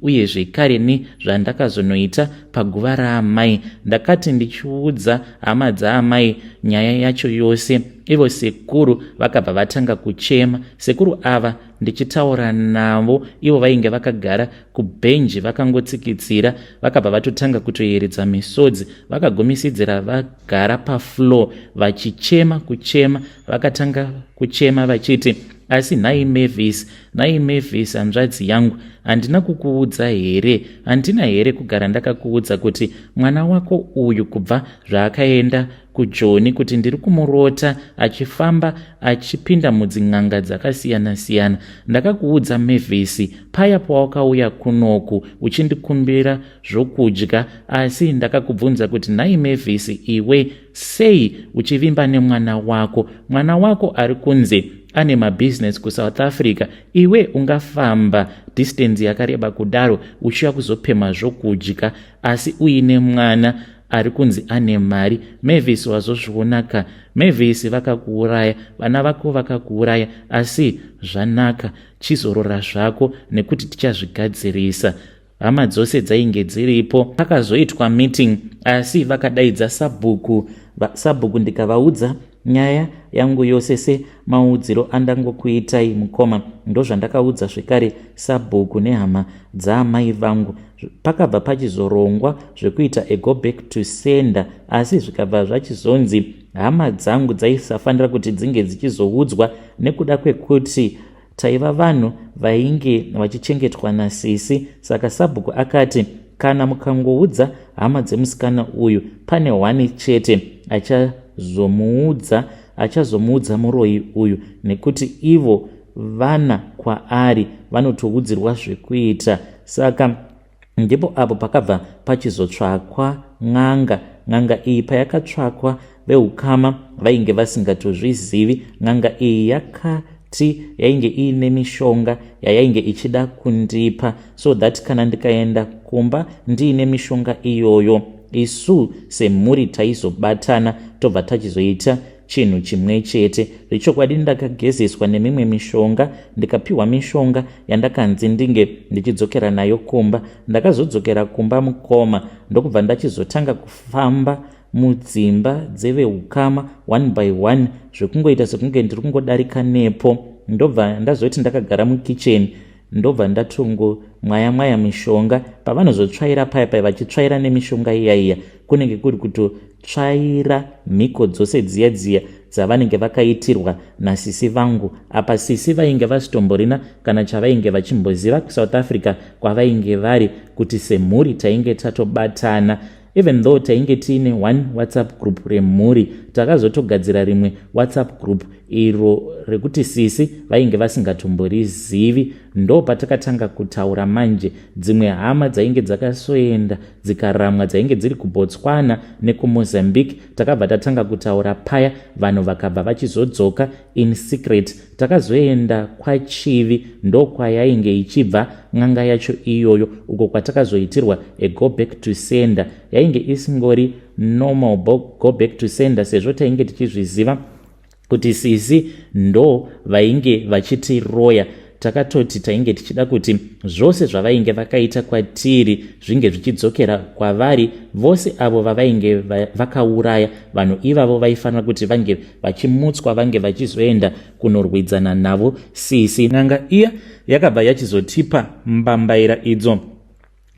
uye zvekare nezvandakazonoita paguva raamai. Ndakati ndichiudza hama dzaamai nyaya yacho yose, ivo sekuru vakabva vatanga kuchema. Sekuru ava ndichitaura navo, ivo vainge vakagara kubhenji vakangotsikitsira, vakabva vatotanga kutoyeredza misodzi, vakagumisidzira vagara pafloor vachichema kuchema. Vakatanga kuchema vachiti, asi nhai Mavis, hanzvadzi yangu, handina kukuudza here? Handina here kugara ndakakuudza kuti mwana wako uyu kubva zvaakaenda kuJoni kuti ndiri kumurota achifamba achipinda mudzin'anga dzakasiyana-siyana? Ndakakuudza Mavis paya pawakauya kunoku uchindikumbira zvokudya, asi ndakakubvunza kuti nhai Mavis, iwe sei uchivimba nemwana wako? Mwana wako ari kunze ane mabhizinesi kuSouth Africa, iwe ungafamba distance yakareba kudaro uchiya kuzopema zvokudya, asi uine mwana ari kunzi ane mari? Mavis, wazozvionaka? Mavis, vakakuuraya, vana vako vakakuuraya, asi zvanaka, chizorora zvako nekuti tichazvigadzirisa. Hama dzose dzainge dziripo. Pakazoitwa meeting, asi vakadaidza sabhuku ndikavaudza nyaya yangu yose semaudziro andangokuitai mukoma. Ndozvandakaudza zvekare sabhuku nehama dzaamai vangu. Pakabva pachizorongwa zvekuita a go back to sender, asi zvikabva zvachizonzi hama dzangu dzaisafanira kuti dzinge dzichizoudzwa nekuda kwekuti taiva vanhu vainge vachichengetwa naSisi. Saka sabhuku akati, kana mukangoudza hama dzemusikana uyu, pane wani chete achazomuudza muroyi uyu, nekuti ivo vana kwaari vanotoudzirwa zvekuita. Saka ndipo apo pakabva pachizotsvakwa n'anga iyi. Payakatsvakwa, veukama vainge vasingatozvizivi. N'anga iyi yakati yainge iine mishonga yainge ichida kundipa, so that kana ndikaenda kumba ndiine mishonga iyoyo, isu semhuri taizobatana tobva tachizoita chinhu chimwe chete. Zvechokwadi ndakagezeswa nemimwe mishonga, ndikapiwa mishonga yandakanzi ndinge ndichidzokera nayo kumba. Ndakazodzokera kumba mukoma ndokubva ndachizotanga kufamba mudzimba dzeveukama one by one, zvekungoita sekunge ndiri kungodarika nepo. Ndobva ndazoti ndakagara mukicheni, ndobva ndatongo mwaya mishonga. Pavanozotsvaira paya vachitsvaira nemishonga iyaiya, kunenge kuri kutotsvaira mhiko dzose dziya dzavanenge vakaitirwa nasisi vangu. Apa sisi vainge vasitomborina kana chavainge vachimboziva kuSouth Africa kwavainge vari, kuti semhuri tainge tatobatana. Even though tainge tiine one WhatsApp group remhuri, takazotogadzira rimwe WhatsApp group iro rekuti sisi vainge vasingatomborizivi. Ndo patakatanga kutaura manje. Dzimwe hama dzainge dzakasoenda dzikaramwa dzainge dziri kuBotswana nekuMozambique, takabva tatanga kutaura paya, vanhu vakabva vachizodzoka in secret. Takazoenda kwaChivi, ndo kwayainge ichibva n'anga yacho iyoyo, uko kwatakazoitirwa a go back to sender. Yainge isingori normal go back to sender, sezvo tainge tichizviziva kuti sisi ndo vainge vachitiroya. Takatoti tainge tichida kuti zvose zvavainge vakaita kwatiri zvinge zvichidzokera kwavari vose avo vavainge vakauraya. Vanhu ivavo vaifanira kuti vange vachimutswa, vange vachizoenda kunorwidzana navo sisi. N'anga iya yakabva yachizotipa mbambaira idzo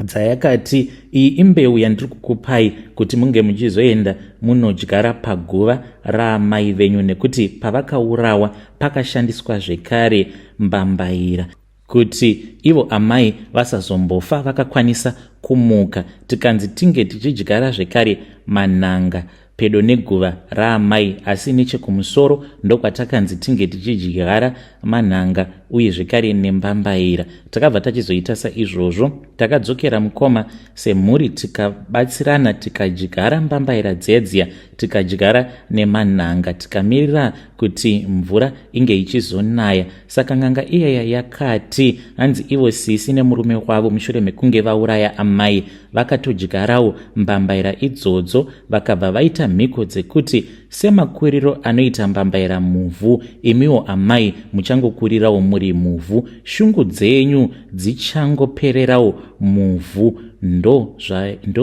dzayakati, iyi imbeu yandiri kukupai kuti munge muchizoenda munodyara paguva raamai venyu, nekuti pavakaurawa pakashandiswa zvekare mbambaira kuti ivo amai vasazombofa vakakwanisa kumuka. Tikanzi tinge tichidyara zvekare manhanga pedo neguva raamai, asi nechekumusoro ndokwatakanzi tinge tichidyara manhanga uye zvekare nembambaira. Takabva tachizoita saizvozvo, takadzokera mukoma semhuri, tikabatsirana, tikadyara mbambaira dziya, tikadyara nemanhanga, tikamirira kuti mvura inge ichizonaya. Saka n'anga iyaya yakati, hanzi ivo sisi nemurume wavo mushure mekunge vauraya amai vakatodyarawo mbambaira idzodzo, vakabva vaita mhiko dzekuti semakuriro anoita mbambaira muvhu, imiwo amai muchangokurirawo muri muvhu, shungu dzenyu dzichangopererawo muvhu. Ndo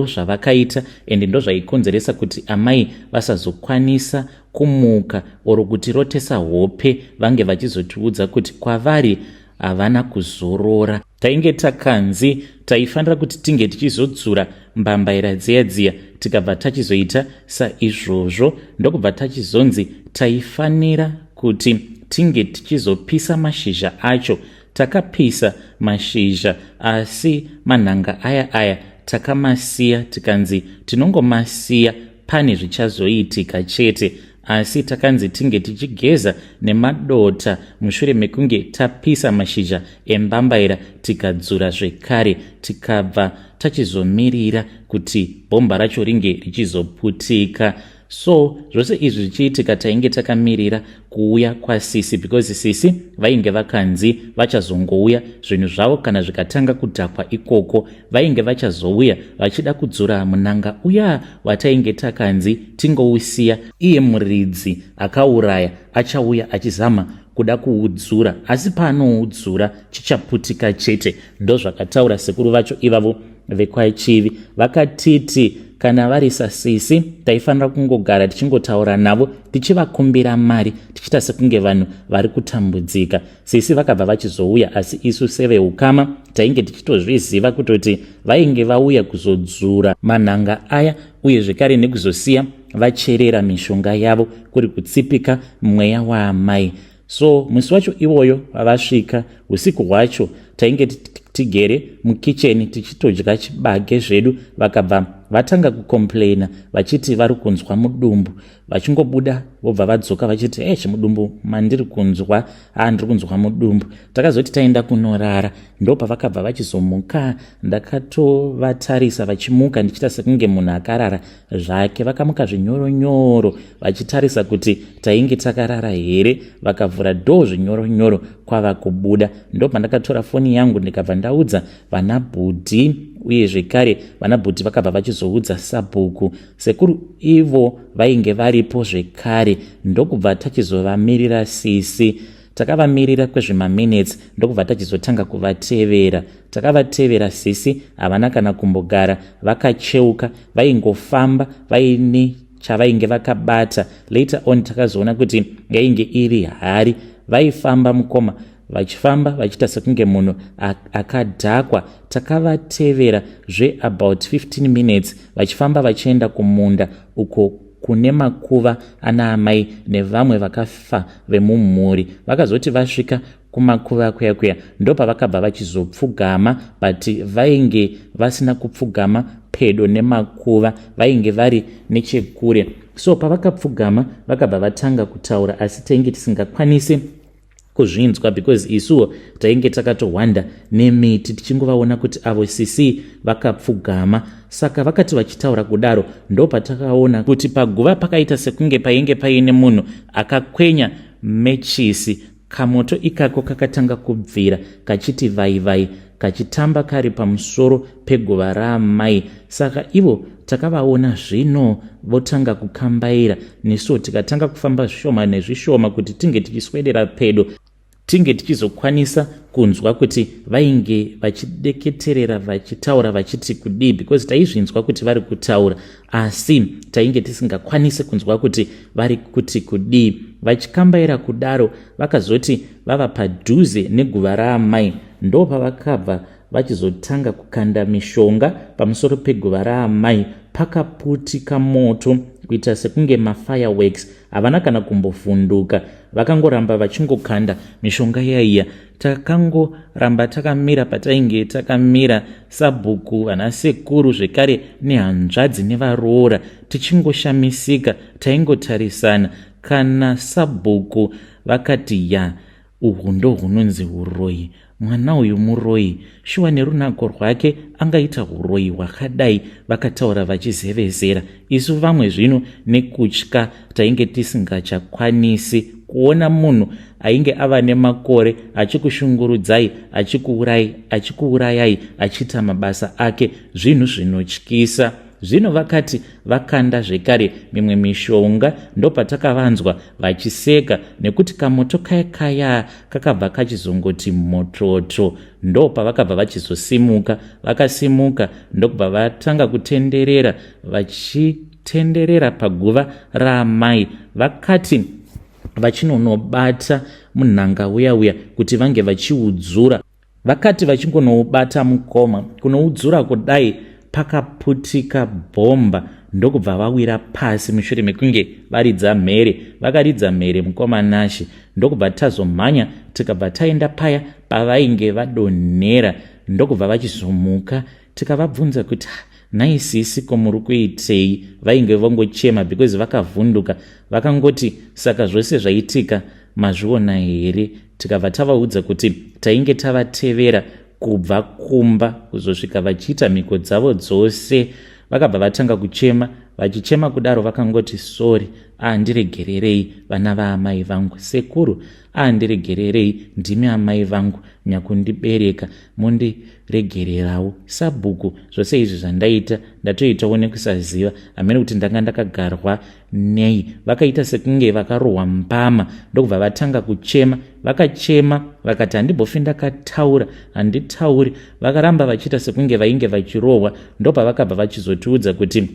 zvavakaita, ende ndo zvaikonzeresa kuti amai vasazokwanisa kumuka oro kuti rotesa hope vange vachizotiudza kuti kwavari havana kuzorora. Tainge takanzi taifanira kuti tinge tichizodzura mbambaira dziya, tikabva tachizoita saizvozvo. Ndokubva tachizonzi taifanira kuti tinge tichizopisa mashizha acho. Takapisa mashizha, asi manhanga aya takamasiya, tikanzi tinongomasiya pane zvichazoitika chete. Asi takanzi tinge tichigeza nemadota mushure mekunge tapisa mashizha embambaira, tikadzura zvekare, tikabva tachizomirira kuti bhomba racho ringe richizoputika. So zvose izvi zvichiitika tainge takamirira kuuya kwasisi, because sisi vainge vakanzi vachazongouya zvinhu zvavo kana zvikatanga kudhakwa ikoko, vainge vachazouya vachida kudzura munhanga uya watainge takanzi tingousiya. Iye muridzi akauraya achauya achizama kuda kuudzura, asi paanoudzura chichaputika chete. Ndo zvakataura sekuru vacho ivavo vekwaChivi. Vakatiti kana vari sasisi taifanira kungogara tichingotaura navo, tichivakumbira mari, tichita sekunge vanhu vari kutambudzika. Sisi vakabva vachizouya, asi isu seveukama tainge tichitozviziva kutoti vainge vauya kuzodzura manhanga aya, uye zvekare nekuzosiya vacherera mishonga yavo kuri kutsipika mweya waamai. So musi wacho iwoyo vavasvika, usiku hwacho tainge tigere mukicheni tichitodya chibage zvedu, vakabva vatanga kukomplaina vachiti vari kunzwa mudumbu, vachingobuda vobva vadzoka vachiti chimudumbu mandiri kunzwa, ndiri kunzwa mudumbu. Takazoti taenda kunorara, ndo pavakabva vachizomuka. Ndakatovatarisa vachimuka ndichita sekunge munhu akarara zvake. Vakamuka zvinyoronyoro vachitarisa kuti tainge takarara here, vakavhura dhoo zvinyoronyoro kwava kubuda. Ndo pandakatora foni yangu ndikabva ndaudza vana Bhudhi uye zvekare vana Bhuti vakabva vachizoudza Sabhuku sekuru ivo vainge varipo zvekare. Ndokubva tachizovamirira sisi, takavamirira kwezvemaminutes ndokubva tachizotanga kuvatevera. Takavatevera sisi, havana kana kumbogara, vakacheuka, vaingofamba vaine chavainge vakabata. Later on takazoona kuti yainge iri hari. Vaifamba mukoma vachifamba vachiita sekunge munhu akadhakwa. Takavatevera about 15 minutes vachifamba vachienda kumunda uko kune makuva ana amai nevamwe vakafa vemumhuri. Vakazoti vasvika kumakuva kuya ndopa vakabva vachizopfugama, but vainge vasina kupfugama pedo nemakuva, vainge vari nechekure. So pavakapfugama vakabva vatanga kutaura, asi tainge tisingakwanisi kuzvinzwa because isuwo tainge takatohwanda nemiti tichingovaona kuti avo sisi vakapfugama. Saka vakati vachitaura kudaro ndopatakaona kuti paguva pakaita sekunge painge paine munhu akakwenya mechisi. Kamoto ikako kakatanga kubvira kachiti vaivai kachitamba kari pamusoro peguva raamai. Saka ivo takavaona zvino votanga kukambaira, nesuwo tikatanga kufamba zvishoma nezvishoma kuti tinge tichiswedera pedo, tinge tichizokwanisa kunzwa kuti vainge vachideketerera vachitaura vachiti kudii, because taizvinzwa kuti vari kutaura asi tainge tisingakwanisi kunzwa kuti vari kuti kudii. Vachikambaira kudaro vakazoti vava padhuze neguva raamai ndopavakabva vachizotanga kukanda mishonga pamusoro peguva raamai. Pakaputika moto kuita sekunge mafireworks, havana kana kumbovhunduka, vakangoramba vachingokanda mishonga yaiya. Takangoramba takamira patainge takamira, Sabhuku, vana sekuru zvekare nehanzvadzi nevaroora, tichingoshamisika. Taingotarisana kana Sabhuku vakati uhwu ndo hunonzi uroyi, mwana uyu muroyi, shuwa nerunako rwake angaita uroyi hwakadai. Vakataura vachizevezera. Isu vamwe zvino nekutya tainge tisingachakwanisi kuona munhu ainge ava nemakore achikushungurudzai, achikuurayai, achiita mabasa ake, zvinhu zvinotyisa. Zvino vakati vakanda zvekare mimwe mishonga ndopatakavanzwa vachiseka nekuti kamoto kaya kakabva kachizongoti mototo. Ndopa vakabva vachizosimuka. Vakasimuka ndokubva vatanga kutenderera, vachitenderera paguva raamai. Vakati vachinonobata munhanga uya kuti vange vachiudzura. Vakati vachingonoubata mukoma, kunoudzura kudai pakaputika bhomba ndokubva vawira pasi mushure mekunge varidza mhere. Vakaridza mhere mukoma Nashi, ndokubva tazomhanya tikabva taenda paya pavainge vadonhera. Ndokubva vachizomuka tikavabvunza kuti naisisi komuri kuitei. Vainge vongochema because vakavhunduka. Vakangoti saka zvose zvaitika mazviona here? Tikabva tavaudza kuti tainge tavatevera kubva kumba kuzosvika vachiita mhiko dzavo dzose. Vakabva vatanga kuchema. Vachichema kudaro vakangoti sori, ndiregererei vana vaamai vangu. Sekuru, ndiregererei, ndimi amai vangu, nyakundibereka, mundiregererawo. Sabhuku, zvose izvi zvandaita ndatoitawo nekusaziva, hamene kuti ndanga ndakagarwa nei. Vakaita sekunge vakarohwa mbama ndokubva vatanga kuchema. Vakachema vakati handimbofi ndakataura, handitauri. Vakaramba vachiita sekunge vainge vachirohwa. Ndopa vakabva vachizotiudza kuti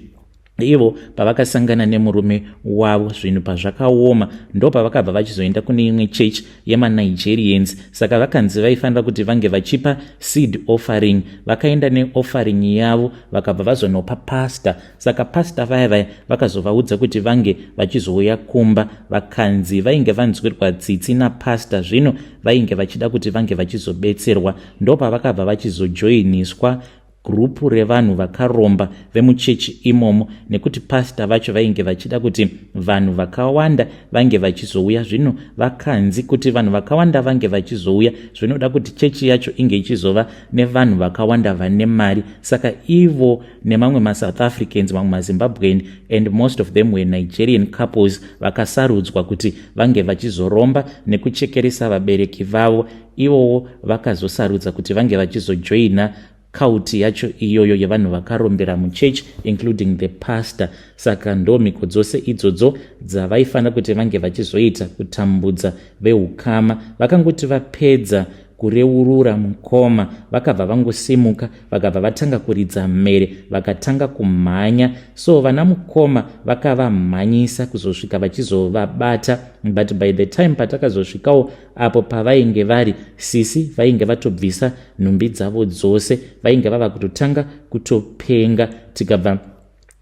ivo pavakasangana nemurume wavo zvinhu pazvakaoma ndopa vakabva vachizoenda kune imwe church yemanigerians. Saka vakanzi vaifanira kuti vange vachipa seed offering. Vakaenda neoffering yavo vakabva vazonopa pastor. Saka pastor vaya vakazovaudza kuti vange vachizouya kumba. Vakanzi vainge vanzwirwa tsitsi napastor, zvino vainge vachida kuti vange vachizobetserwa. Ndopa vakabva vachizojoiniswa gurupu revanhu vakaromba vemuchechi imomo, nekuti pastor vacho vainge vachida kuti vanhu vakawanda vange vachizouya. Zvino vakanzi kuti vanhu vakawanda vange vachizouya zvinoda kuti chechi yacho inge ichizova nevanhu vakawanda vane mari. Saka ivo nemamwe maSouth Africans, mamwe maZimbabwean, and most of them were Nigerian couples, vakasarudzwa kuti vange vachizoromba nekuchekeresa vabereki vavo. Ivowo vakazosarudza kuti vange vachizojoina kauti yacho iyoyo yevanhu vakarombera muchechi including the pastor. Saka ndo mhiko dzose idzodzo dzavaifanira kuti vange vachizoita kutambudza veukama. Vakangoti vapedza kureurura mukoma vakabva vangosimuka vakabva vatanga kuridza mmere vakatanga kumhanya. So vana mukoma vakavamhanyisa kuzosvika vachizovabata, but by the time patakazosvikawo apo pavainge vari, sisi vainge vatobvisa nhumbi dzavo dzose, vainge vava kutotanga kutopenga. Tikabva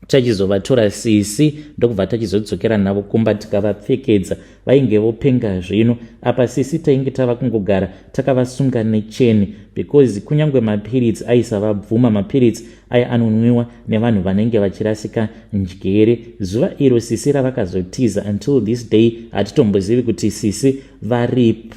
tachizovatora sisi ndokubva tachizodzokera navo kumba tikavapfekedza. Vainge vopenga zvino. Apa sisi tainge tava kungogara takavasunga necheni because kunyange mapirits aisavabvuma. Mapirits anonwiwa nevanhu vanenge vachirasika njere. Zuva iro sisi ravakazotiza. Until this day hatitombozivi kuti sisi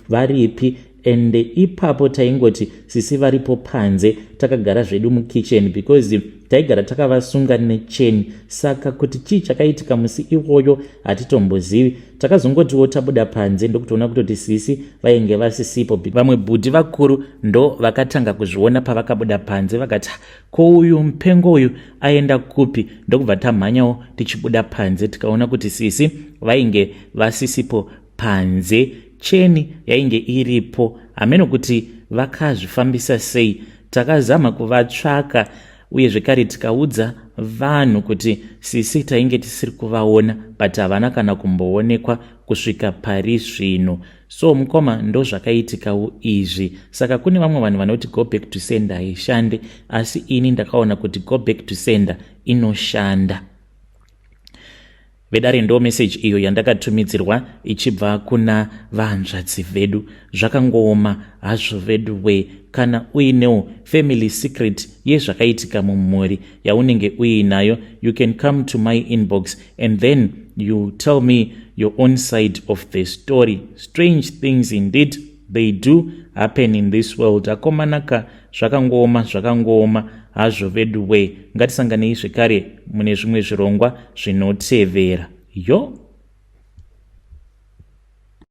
varipi. Ende ipapo taingoti sisi varipo panze takagara zvedu mukitchen because taigara takavasunga necheni. Saka kuti chii chakaitika musi iwoyo hatitombozivi. Takazongotiwo tabuda panze ndokutoona kutoti sisi vainge vasisipo. Vamwe bhudhi vakuru ndo vakatanga kuzviona pavakabuda panze vakati ko uyu mupengo uyu aenda kupi. Ndokubva tamhanyawo tichibuda panze tikaona kuti sisi vainge vasisipo panze. Cheni yainge iripo. Hameno kuti vakazvifambisa sei. Takazama kuvatsvaka uye zvekare tikaudza vanhu kuti sisi tainge tisiri kuvaona, but havana kana kumboonekwa kusvika pari zvino. So mukoma ndo zvakaitikawo izvi. Saka kune vamwe vanhu vanoti go back to sender haishande, asi ini ndakaona kuti go back to sender inoshanda. Vedare ndo message iyo yandakatumidzirwa ichibva kuna vahanzvadzi vedu. Zvakangooma hazvo vedu we. Kana uinewo family secret yezvakaitika mumhuri yaunenge uinayo, you can come to my inbox and then you tell me your own side of the story. Strange things indeed they do happen in this world. Akomanaka zvakangooma hazvo vedu we. Ngatisanganei zvekare mune zvimwe zvirongwa zvinotevera. Yo.